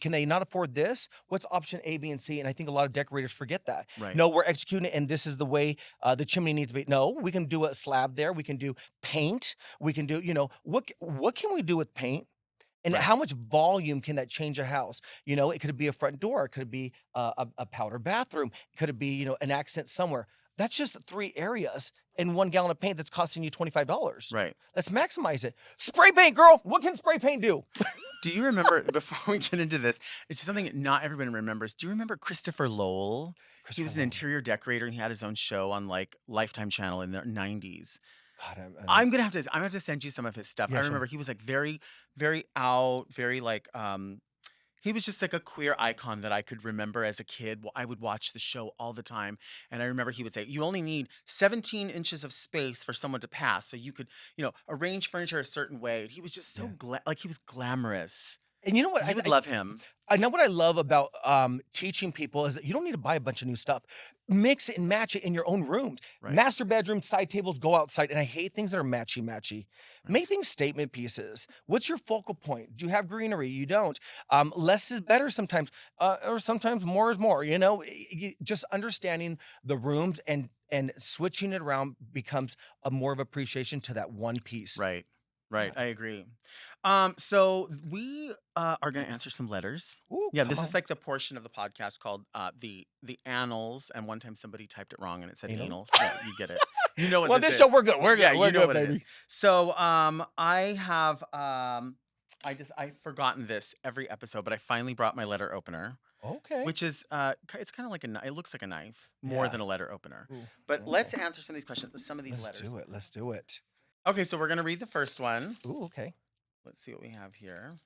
Speaker 2: can they not afford this? What's option A, B, and C? And I think a lot of decorators forget that.
Speaker 1: Right.
Speaker 2: No, we're executing it, and this is the way the chimney needs to be. No, we can do a slab there. We can do paint. We can do, what can we do with paint? And
Speaker 1: Right.
Speaker 2: how much volume can that change a house? It could be a front door. It could be a powder bathroom. Could it be, an accent somewhere? That's just 3 areas and 1 gallon of paint that's costing you $25.
Speaker 1: Right.
Speaker 2: Let's maximize it. Spray paint, girl. What can spray paint do?
Speaker 1: Do you remember, before we get into this, it's just something not everybody remembers. Do you remember Christopher Lowell? He was an interior decorator and he had his own show on like Lifetime Channel in the 90s.
Speaker 2: God,
Speaker 1: I'm gonna have to send you some of his stuff.
Speaker 2: Yeah,
Speaker 1: I
Speaker 2: sure.
Speaker 1: remember he was like very, very out, very like he was just like a queer icon that I could remember as a kid. I would watch the show all the time. And I remember he would say, you only need 17 inches of space for someone to pass. So you could, arrange furniture a certain way. He was just so like he was glamorous.
Speaker 2: And you know what?
Speaker 1: You would love him.
Speaker 2: I know what I love about teaching people is that you don't need to buy a bunch of new stuff. Mix it and match it in your own rooms.
Speaker 1: Right.
Speaker 2: Master bedroom, side tables, go outside. And I hate things that are matchy-matchy.
Speaker 1: Right.
Speaker 2: Make things statement pieces. What's your focal point? Do you have greenery? You don't. Less is better sometimes, or sometimes more is more. Just understanding the rooms and switching it around becomes a more of appreciation to that one piece.
Speaker 1: Right. Right. I agree. So we are going to answer some letters.
Speaker 2: Ooh,
Speaker 1: Yeah,
Speaker 2: come
Speaker 1: this
Speaker 2: on.
Speaker 1: is like the portion of the podcast called the annals. And one time somebody typed it wrong and it said
Speaker 2: Anal?
Speaker 1: anal. So you get it. You know what
Speaker 2: Well,
Speaker 1: this
Speaker 2: this
Speaker 1: is.
Speaker 2: show we're good. We're good.
Speaker 1: Yeah,
Speaker 2: We're
Speaker 1: you know
Speaker 2: good,
Speaker 1: what it
Speaker 2: baby.
Speaker 1: is. So I have I've forgotten this every episode, but I finally brought my letter opener,
Speaker 2: Okay.
Speaker 1: which is it's kind of like it looks like a knife more
Speaker 2: Yeah.
Speaker 1: than a letter opener.
Speaker 2: Ooh,
Speaker 1: But
Speaker 2: okay.
Speaker 1: let's answer some of these questions, some of these
Speaker 2: Let's
Speaker 1: letters.
Speaker 2: do it. Let's do it.
Speaker 1: Okay, so we're gonna read the first one.
Speaker 2: Ooh, okay.
Speaker 1: Let's see what we have here.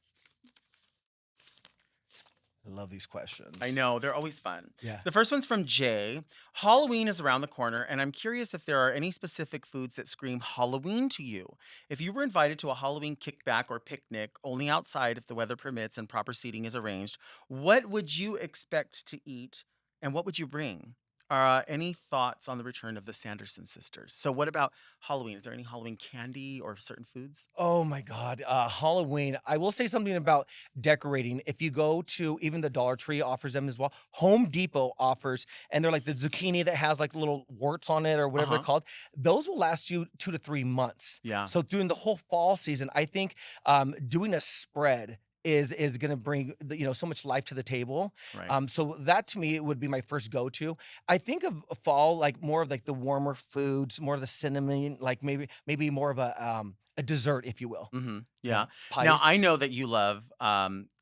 Speaker 2: I love these
Speaker 1: I
Speaker 2: questions.
Speaker 1: know, they're always fun.
Speaker 2: Yeah.
Speaker 1: The first one's from Jay. Halloween is around the corner, and I'm curious if there are any specific foods that scream Halloween to you. If you were invited to a Halloween kickback or picnic, only outside if the weather permits and proper seating is arranged, what would you expect to eat and what would you bring? Any thoughts on the return of the Sanderson sisters? So, what about Halloween? Is there any Halloween candy or certain foods?
Speaker 2: Oh my God, Halloween. I will say something about decorating. If you go to even the Dollar Tree offers them as well. Home Depot offers, and they're like the zucchini that has like little warts on it or
Speaker 1: Uh
Speaker 2: whatever they're
Speaker 1: huh.
Speaker 2: called. Those will last you 2 to 3 months.
Speaker 1: Yeah,
Speaker 2: So during the whole fall season, I think doing a spread is going to bring so much life to the table.
Speaker 1: right.
Speaker 2: So that to me would be my first go to. I think of fall like more of like the warmer foods, more of the cinnamon, like maybe more of a dessert, if you will.
Speaker 1: Mm-hmm.
Speaker 2: Yeah,
Speaker 1: Yeah. Now
Speaker 2: pies.
Speaker 1: I know that you love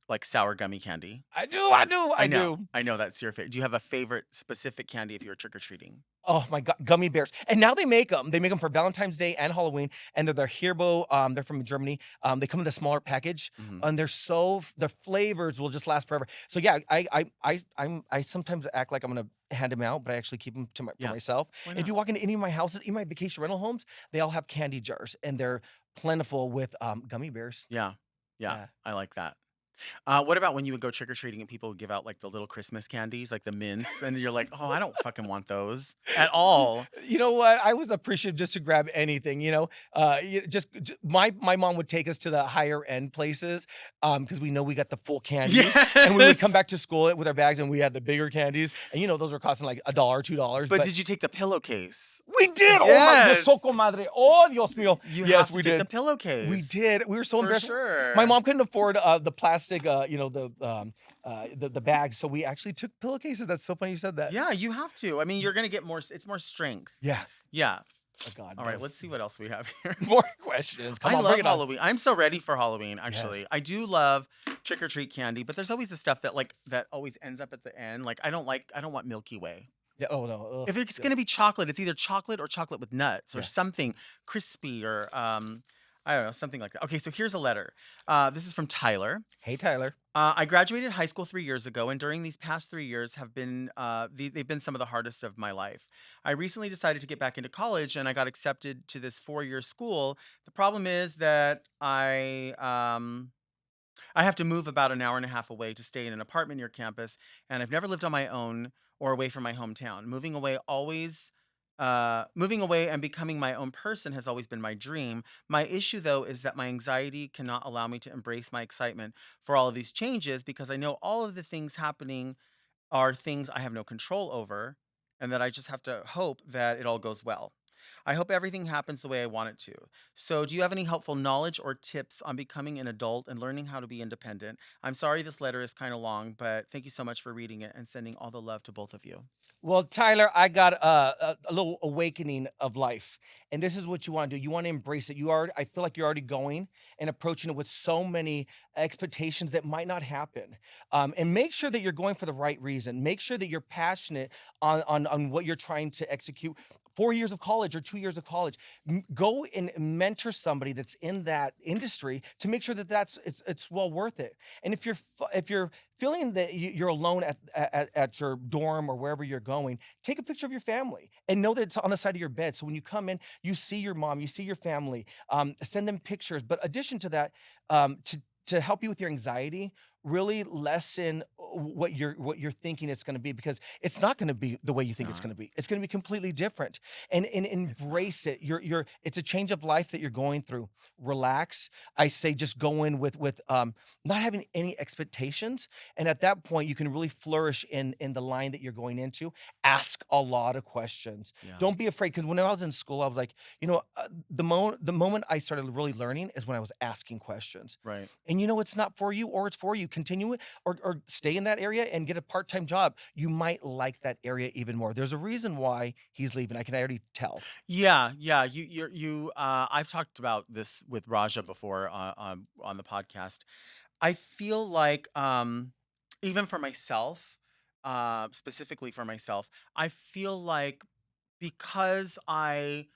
Speaker 1: like sour gummy candy.
Speaker 2: I do, I do,
Speaker 1: I
Speaker 2: I
Speaker 1: know.
Speaker 2: do.
Speaker 1: I know that's your favorite. Do you have a favorite specific candy if you were trick or treating?
Speaker 2: Oh my God, gummy bears! And now they make them. They make them for Valentine's Day and Halloween, and they're Herbo. They're from Germany. They come in a smaller package,
Speaker 1: Hmm.
Speaker 2: and their flavors will just last forever. So yeah, I sometimes act like I'm gonna hand them out, but I actually keep them for
Speaker 1: Yeah.
Speaker 2: myself.
Speaker 1: Why
Speaker 2: And if
Speaker 1: not?
Speaker 2: you walk into any of my houses, any of my vacation rental homes, they all have candy jars, and they're plentiful with gummy bears.
Speaker 1: Yeah. Yeah.
Speaker 2: Yeah.
Speaker 1: I like that. What about when you would go trick or treating and people would give out like the little Christmas candies, like the mints, and you're like, oh, I don't fucking want those at all.
Speaker 2: You know what? I was appreciative just to grab anything, my mom would take us to the higher end places, because we know we got the full candies, and we would come
Speaker 1: Yes.
Speaker 2: back to school with our bags, and we had the bigger candies, and, those were costing like $1, $2,
Speaker 1: But
Speaker 2: but
Speaker 1: did you take the pillowcase?
Speaker 2: we did! Oh my the
Speaker 1: Yes.
Speaker 2: so comadre. Oh, Dios mío.
Speaker 1: You have
Speaker 2: Yes,
Speaker 1: to
Speaker 2: we
Speaker 1: take the
Speaker 2: did. We
Speaker 1: pillowcase
Speaker 2: did. We were so
Speaker 1: for
Speaker 2: embarrassed. My
Speaker 1: sure.
Speaker 2: mom couldn't afford, the plastic, the bags, so we actually took pillowcases. That's so funny you said that.
Speaker 1: Yeah, you have to. I mean, you're gonna get more. It's more strength.
Speaker 2: Yeah.
Speaker 1: Yeah.
Speaker 2: Oh god,
Speaker 1: All
Speaker 2: that
Speaker 1: right. Let's
Speaker 2: was
Speaker 1: see what else we have here.
Speaker 2: more questions. Come
Speaker 1: I
Speaker 2: on, bring
Speaker 1: love
Speaker 2: it on.
Speaker 1: Halloween. I'm so ready for Halloween,
Speaker 2: Yes.
Speaker 1: actually. I do love trick or treat candy, but there's always the stuff that that always ends up at the end. Like I don't want Milky Way.
Speaker 2: Yeah, oh no, ugh,
Speaker 1: If it's
Speaker 2: yeah,
Speaker 1: gonna be chocolate, it's either chocolate or chocolate with nuts or
Speaker 2: yeah.
Speaker 1: something crispy or I don't know, something like that. Okay, so here's a letter. This is from Tyler.
Speaker 2: Hey, Tyler.
Speaker 1: I graduated high school 3 years ago, and during these past 3 years have been they've been some of the hardest of my life. I recently decided to get back into college, and I got accepted to this 4 year school. The problem is that I have to move about an hour and a half away to stay in an apartment near campus, and I've never lived on my own or away from my hometown. Moving away and becoming my own person has always been my dream. My issue, though, is that my anxiety cannot allow me to embrace my excitement for all of these changes because I know all of the things happening are things I have no control over, and that I just have to hope that it all goes well. I hope everything happens the way I want it to. So, do you have any helpful knowledge or tips on becoming an adult and learning how to be independent? I'm sorry this letter is kind of long, but thank you so much for reading it and sending all the love to both of you.
Speaker 2: Well, Tyler, I got a little awakening of life, and this is what you want to do. You want to embrace it. I feel like you're already going and approaching it with so many expectations that might not happen. And make sure that you're going for the right reason. Make sure that you're passionate on what you're trying to execute. 4 years of college or 2 years of college, go and mentor somebody that's in that industry to make sure that it's well worth it. And if you're feeling that you're alone at your dorm or wherever you're going, take a picture of your family and know that it's on the side of your bed. So when you come in, you see your mom, you see your family, send them pictures. But addition to that, to help you with your anxiety, really lessen what you're thinking it's going to be, because it's not going to be the way you
Speaker 1: It's
Speaker 2: think it's
Speaker 1: not.
Speaker 2: going to be. It's going to be completely different, and
Speaker 1: It's not.
Speaker 2: embrace it. It's a change of life that you're going through. Relax. I say just go in with not having any expectations, and at that point you can really flourish in the line that you're going into. Ask a lot of questions.
Speaker 1: Yeah.
Speaker 2: Don't be afraid, because when I was in school I was like, the moment I started really learning is when I was asking questions.
Speaker 1: Right.
Speaker 2: And it's not for you, or it's for you. Continue it, or stay in that area and get a part-time job. You might like that area even more. There's a reason why he's leaving. I can already tell.
Speaker 1: Yeah, yeah. I've talked about this with Raja before on the podcast. I feel like even for myself, specifically for myself, I feel like because I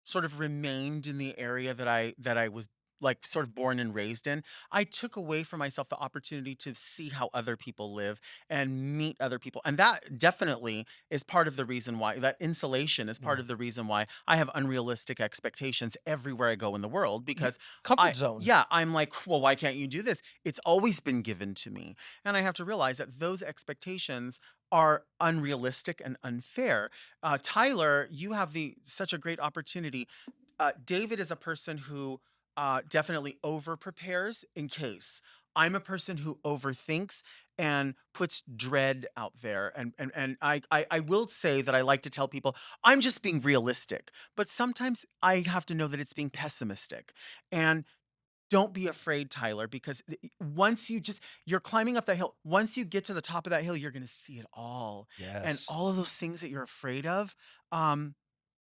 Speaker 1: sort of remained in the area that I was like sort of born and raised in, I took away from myself the opportunity to see how other people live and meet other people. And that definitely is part of the reason why that insulation is part
Speaker 2: Yeah.
Speaker 1: of the reason why I have unrealistic expectations everywhere I go in the world
Speaker 2: Ye
Speaker 1: because
Speaker 2: Comfort zone.
Speaker 1: yeah, I'm like, well, why can't you do this? It's always been given to me. And I have to realize that those expectations are unrealistic and unfair. Tyler, you have the such a great opportunity. David is a person who definitely over prepares in case. I'm a person who overthinks and puts dread out there. And I will say that I like to tell people I'm just being realistic, but sometimes I have to know that it's being pessimistic. And don't be afraid, Tyler, because once you're climbing up that hill. Once you get to the top of that hill, you're going to see it all, and
Speaker 2: Yes.
Speaker 1: all of those things that you're afraid of. Um,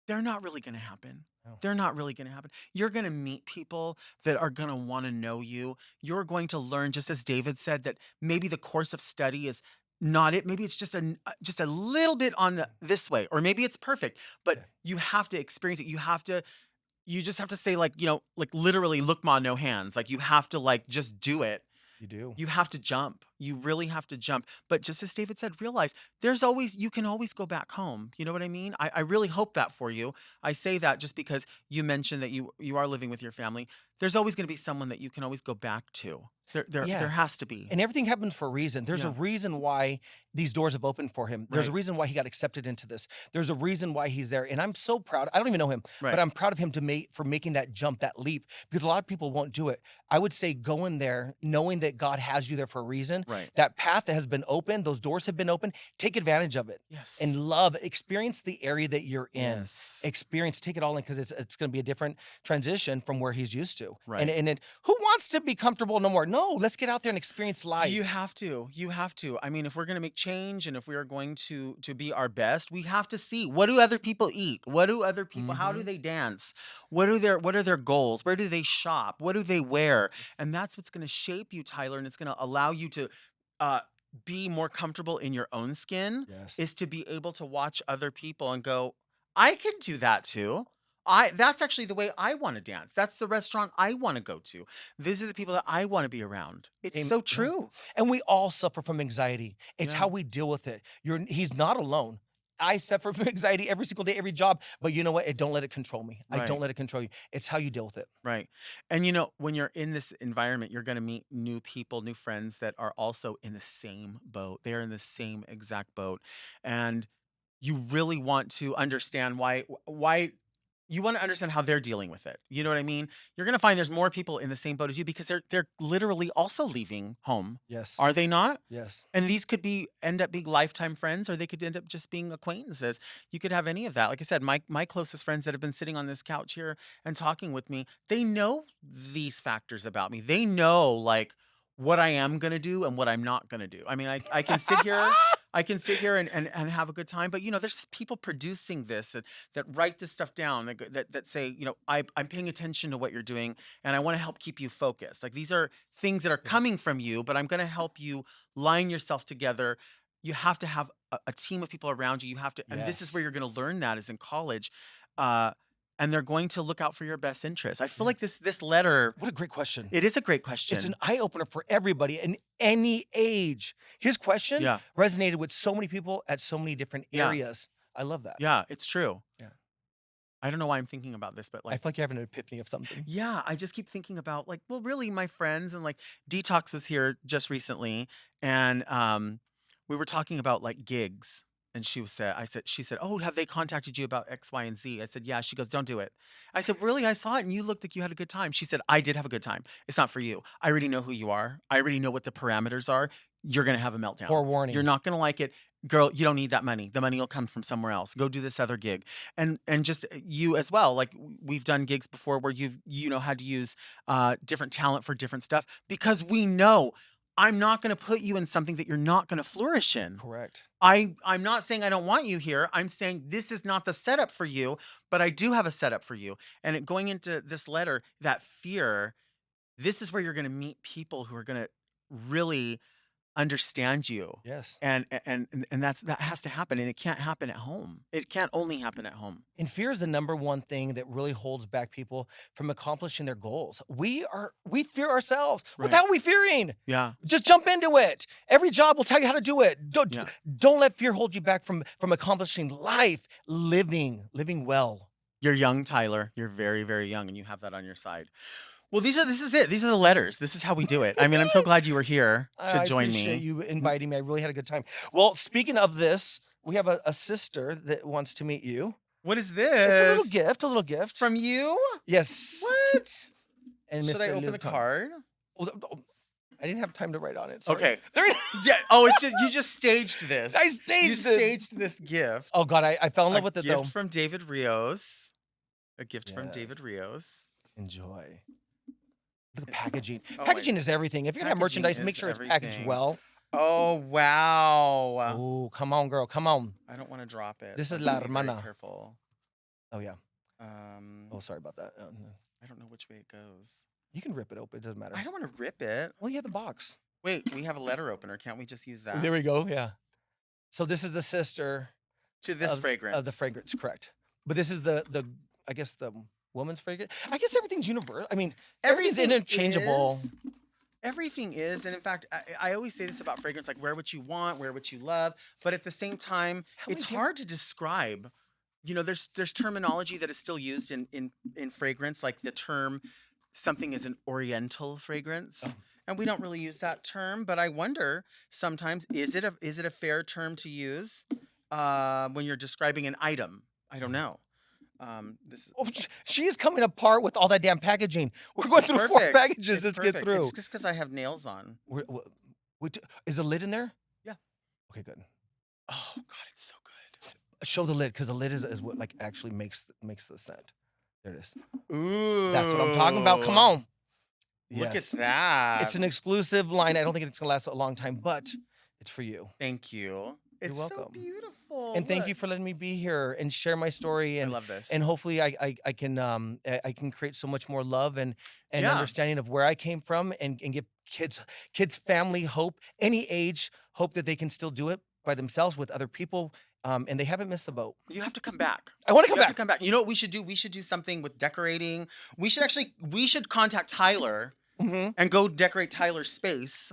Speaker 1: they're not really gonna happen.
Speaker 2: Oh,
Speaker 1: They're not really gonna happen. You're gonna meet people that are gonna wanna know you. You're going to learn, just as David said, that maybe the course of study is not it. Maybe it's just a little bit on this way, or maybe it's perfect. But
Speaker 2: yeah,
Speaker 1: you have to experience it. You just have to say, like, like literally, look, ma, no hands. Like, you have to like just do it.
Speaker 2: you do.
Speaker 1: You have to jump. You really have to jump. But just as David said, realize you can always go back home. You know what I mean? I really hope that for you. I say that just because you mentioned that you are living with your family. There's always going to be someone that you can always go back to. There
Speaker 2: Yeah.
Speaker 1: has to be.
Speaker 2: And everything happens for a reason. There's a
Speaker 1: Yeah.
Speaker 2: reason why these doors have opened for him. There's a
Speaker 1: Right.
Speaker 2: reason why he got accepted into this. There's a reason why he's there. And I'm so proud. I don't even know him, but
Speaker 1: Right.
Speaker 2: I'm proud of him for making that jump, that leap, because a lot of people won't do it. I would say go in there knowing that God has you there for a reason.
Speaker 1: Right.
Speaker 2: That path that has been opened, those doors have been opened. Take advantage of it
Speaker 1: Yes.
Speaker 2: and experience the area that you're in.
Speaker 1: Yes.
Speaker 2: Experience, take it all in because it's going to be a different transition from where he's used to. And
Speaker 1: Right.
Speaker 2: and it, who wants to be comfortable no more? No, let's get out there and experience
Speaker 1: You
Speaker 2: life.
Speaker 1: have to. You have to. I mean, if we're going to make change and if we are going to be our best, we have to see, what do other people eat? What do other people how do
Speaker 2: Mhm.
Speaker 1: they dance? What are their goals? Where do they shop? What do they wear? And that's what's going to shape you, Tyler, and it's going to allow you to uh be more comfortable in your own skin,
Speaker 2: Yes.
Speaker 1: is to be able to watch other people and go, I can do that too. That's actually the way I want to dance. That's the restaurant I want to go to. These are the people that I want to be around. It's so
Speaker 2: Yeah.
Speaker 1: true.
Speaker 2: And we all suffer from anxiety. It's
Speaker 1: Yeah.
Speaker 2: how we deal with it. He's not alone. I suffer from anxiety every single day, every job. But you know what? Don't let it control me. I don't
Speaker 1: Right.
Speaker 2: let it control you. It's how you deal with it.
Speaker 1: Right. And when you're in this environment, you're going to meet new people, new friends that are also in the same boat. They are in the same exact boat. And you really want to understand why you want to understand how they're dealing with it. You know what I mean? You're going to find there's more people in the same boat as you because they're literally also leaving home.
Speaker 2: Yes.
Speaker 1: Are they not?
Speaker 2: Yes.
Speaker 1: And these could end up being lifetime friends, or they could end up just being acquaintances. You could have any of that. Like I said, my closest friends that have been sitting on this couch here and talking with me, they know these factors about me. They know like what I am gonna do and what I'm not gonna do. I mean, I can sit here. I can sit here and have a good time, but there's people producing this that write this stuff down that say, I'm paying attention to what you're doing and I want to help keep you focused. Like these are things that are
Speaker 2: Yeah.
Speaker 1: coming from you, but I'm going to help you line yourself together. You have to have a team of people around you. You have to, and this is where
Speaker 2: Yes.
Speaker 1: you're going to learn that is in college. Uh, and they're going to look out for your best interests. I feel
Speaker 2: Yeah.
Speaker 1: like this letter,
Speaker 2: What a great question.
Speaker 1: it is a great
Speaker 2: It's an
Speaker 1: question.
Speaker 2: eye opener for everybody in any age. His question
Speaker 1: Yeah.
Speaker 2: resonated with so many people at so many different
Speaker 1: Yeah.
Speaker 2: areas. I love that.
Speaker 1: Yeah. It's true.
Speaker 2: Yeah.
Speaker 1: I don't know why I'm thinking about this, but
Speaker 2: I
Speaker 1: like,
Speaker 2: feel like you're having an epiphany of something.
Speaker 1: yeah, I just keep thinking about like, well, really, my friends and like Detox was here just recently, and we were talking about like gigs, and she said, oh, have they contacted you about X, Y, and Z? I said, yeah. She goes, don't do it. I said, really? I saw it, and you looked like you had a good time. She said, I did have a good time. It's not for you. I already know who you are. I already know what the parameters are. You're gonna have a meltdown. You're
Speaker 2: Forewarning.
Speaker 1: not gonna like it. Girl, you don't need that money. The money will come from somewhere else. Go do this other gig. And just you as well. Like we've done gigs before where you've had to use different talent for different stuff because we know I'm not going to put you in something that you're not going to flourish in.
Speaker 2: Correct.
Speaker 1: I'm not saying I don't want you here. I'm saying this is not the setup for you, but I do have a setup for you. And going into this letter, that fear, this is where you're going to meet people who are going to really understand you.
Speaker 2: Yes.
Speaker 1: And that has to happen, and it can't happen at home. It can't only happen at home.
Speaker 2: And fear is the number one thing that really holds back people from accomplishing their goals. We fear ourselves. What the
Speaker 1: Right.
Speaker 2: hell are we fearing?
Speaker 1: Yeah.
Speaker 2: Just jump into it. Every job will tell you how to do it. Don't
Speaker 1: Yeah.
Speaker 2: don't let fear hold you back from accomplishing life, living well.
Speaker 1: You're young, Tyler. You're very, very young, and you have that on your side. Well, this is it. These are the letters. This is how we do it. I mean, I'm so glad you were here to
Speaker 2: I
Speaker 1: join
Speaker 2: appreciate
Speaker 1: me.
Speaker 2: you inviting me. I really had a good time. Well, speaking of this, we have a sister that wants to meet you.
Speaker 1: What is
Speaker 2: It's
Speaker 1: this?
Speaker 2: a little gift.
Speaker 1: From you?
Speaker 2: Yes.
Speaker 1: What?
Speaker 2: And
Speaker 1: Should I
Speaker 2: Mr.
Speaker 1: open the
Speaker 2: Luton.
Speaker 1: card?
Speaker 2: Oh, I didn't have time to write on it. Sorry.
Speaker 1: Okay.
Speaker 2: There
Speaker 1: Yeah. Oh, it's just you just staged this.
Speaker 2: I
Speaker 1: You
Speaker 2: staged it.
Speaker 1: staged this gift.
Speaker 2: Oh God, I fell in love with
Speaker 1: A
Speaker 2: it
Speaker 1: gift
Speaker 2: though.
Speaker 1: from David Rios. A gift from
Speaker 2: Yes.
Speaker 1: David Rios.
Speaker 2: Enjoy. Look at the packaging.
Speaker 1: Oh my-
Speaker 2: Packaging is everything. If you're gonna have
Speaker 1: Packaging
Speaker 2: merchandise,
Speaker 1: is
Speaker 2: make sure it's packaged
Speaker 1: everything.
Speaker 2: well.
Speaker 1: Oh wow!
Speaker 2: Oh, come on, girl. Come on.
Speaker 1: I don't want to drop it.
Speaker 2: This
Speaker 1: so
Speaker 2: is
Speaker 1: I'm
Speaker 2: la
Speaker 1: gonna be very
Speaker 2: hermana.
Speaker 1: Careful.
Speaker 2: Oh yeah.
Speaker 1: Um,
Speaker 2: Oh, sorry about that. No.
Speaker 1: I don't know which way it goes.
Speaker 2: You can rip it open. It doesn't matter.
Speaker 1: I don't want to rip it.
Speaker 2: Well, you have the box.
Speaker 1: Wait, we have a letter opener. Can't we just use that
Speaker 2: There we go. Yeah. So this is the sister
Speaker 1: to this
Speaker 2: of,
Speaker 1: fragrance?
Speaker 2: of the fragrance, correct? But this is the I guess the woman's fragrance. I guess everything's universal. I mean, everything's
Speaker 1: Everything
Speaker 2: interchangeable.
Speaker 1: is. Everything is, and in fact, I always say this about fragrance: like wear what you want, wear what you love. But at the same time,
Speaker 2: How many
Speaker 1: it's
Speaker 2: do-
Speaker 1: hard to describe. You know, there's terminology that is still used in fragrance, like the term something is an oriental fragrance.
Speaker 2: Oh.
Speaker 1: And we don't really use that term, but I wonder sometimes is it a fair term to use when you're describing an item? I don't know. This
Speaker 2: Oh, she is coming apart with all that damn packaging. We're going through 4
Speaker 1: perfect.
Speaker 2: packages.
Speaker 1: It's
Speaker 2: Let's get
Speaker 1: perfect.
Speaker 2: through.
Speaker 1: It's just because I have nails on.
Speaker 2: Is the lid in there?
Speaker 1: Yeah.
Speaker 2: Okay, good.
Speaker 1: Oh God, it's so good.
Speaker 2: Show the lid because the lid is what like actually makes the scent. There it is.
Speaker 1: Ooh,
Speaker 2: That's what I'm talking about. Come on.
Speaker 1: Look
Speaker 2: Yes.
Speaker 1: at that.
Speaker 2: It's an exclusive line. I don't think it's gonna last a long time, but it's for you.
Speaker 1: Thank you. It's so
Speaker 2: welcome.
Speaker 1: beautiful.
Speaker 2: And thank you
Speaker 1: Look.
Speaker 2: for letting me be here and share my story.
Speaker 1: I
Speaker 2: And
Speaker 1: love this.
Speaker 2: and hopefully I can create so much more love and
Speaker 1: Yeah.
Speaker 2: understanding of where I came from and give kids family hope, any age, hope that they can still do it by themselves with other people. And they haven't missed the boat.
Speaker 1: You have to come back.
Speaker 2: I want to
Speaker 1: You
Speaker 2: come
Speaker 1: have
Speaker 2: back.
Speaker 1: to come back. You know what we should do? We should do something with decorating. We should contact Tyler
Speaker 2: hmm
Speaker 1: and go decorate Tyler's space.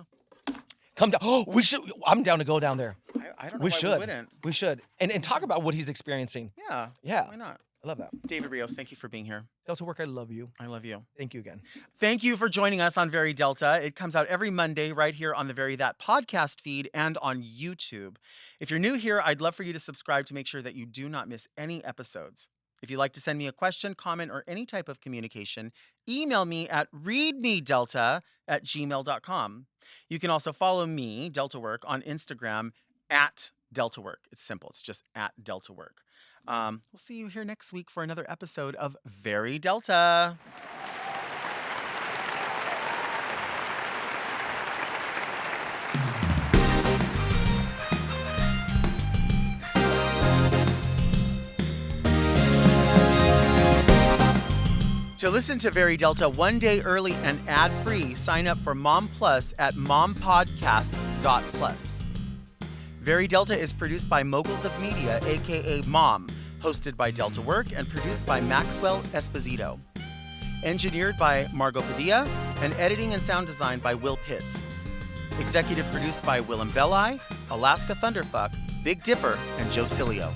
Speaker 2: Come down. Oh, we should. I'm down to go down there.
Speaker 1: I don't know
Speaker 2: We
Speaker 1: why
Speaker 2: should.
Speaker 1: we wouldn't.
Speaker 2: We should. And talk about what he's experiencing.
Speaker 1: Yeah.
Speaker 2: Yeah.
Speaker 1: Why not?
Speaker 2: I love that.
Speaker 1: David Rios, thank you for being here.
Speaker 2: Delta Work, I love you.
Speaker 1: I love you.
Speaker 2: Thank you again.
Speaker 1: Thank you for joining us on Very Delta. It comes out every Monday right here on the Very That podcast feed and on YouTube. If you're new here, I'd love for you to subscribe to make sure that you do not miss any episodes. If you'd like to send me a question, comment, or any type of communication, email me at readmedelta@gmail.com. You can also follow me, Delta Work, on Instagram at Delta Work. It's simple. It's just at Delta Work. We'll see you here next week for another episode of Very Delta. To listen to Very Delta one day early and ad-free, sign up for Mom Plus at mompodcasts.plus. Very Delta is produced by Moguls of Media, aka M.O.M, hosted by Delta Work and produced by Maxwell Esposito. Engineered by Margot Padilla and editing and sound design by Will Pitts. Executive produced by Willem Belli, Alaska Thunderfuck, Big Dipper, and Joe Cilio.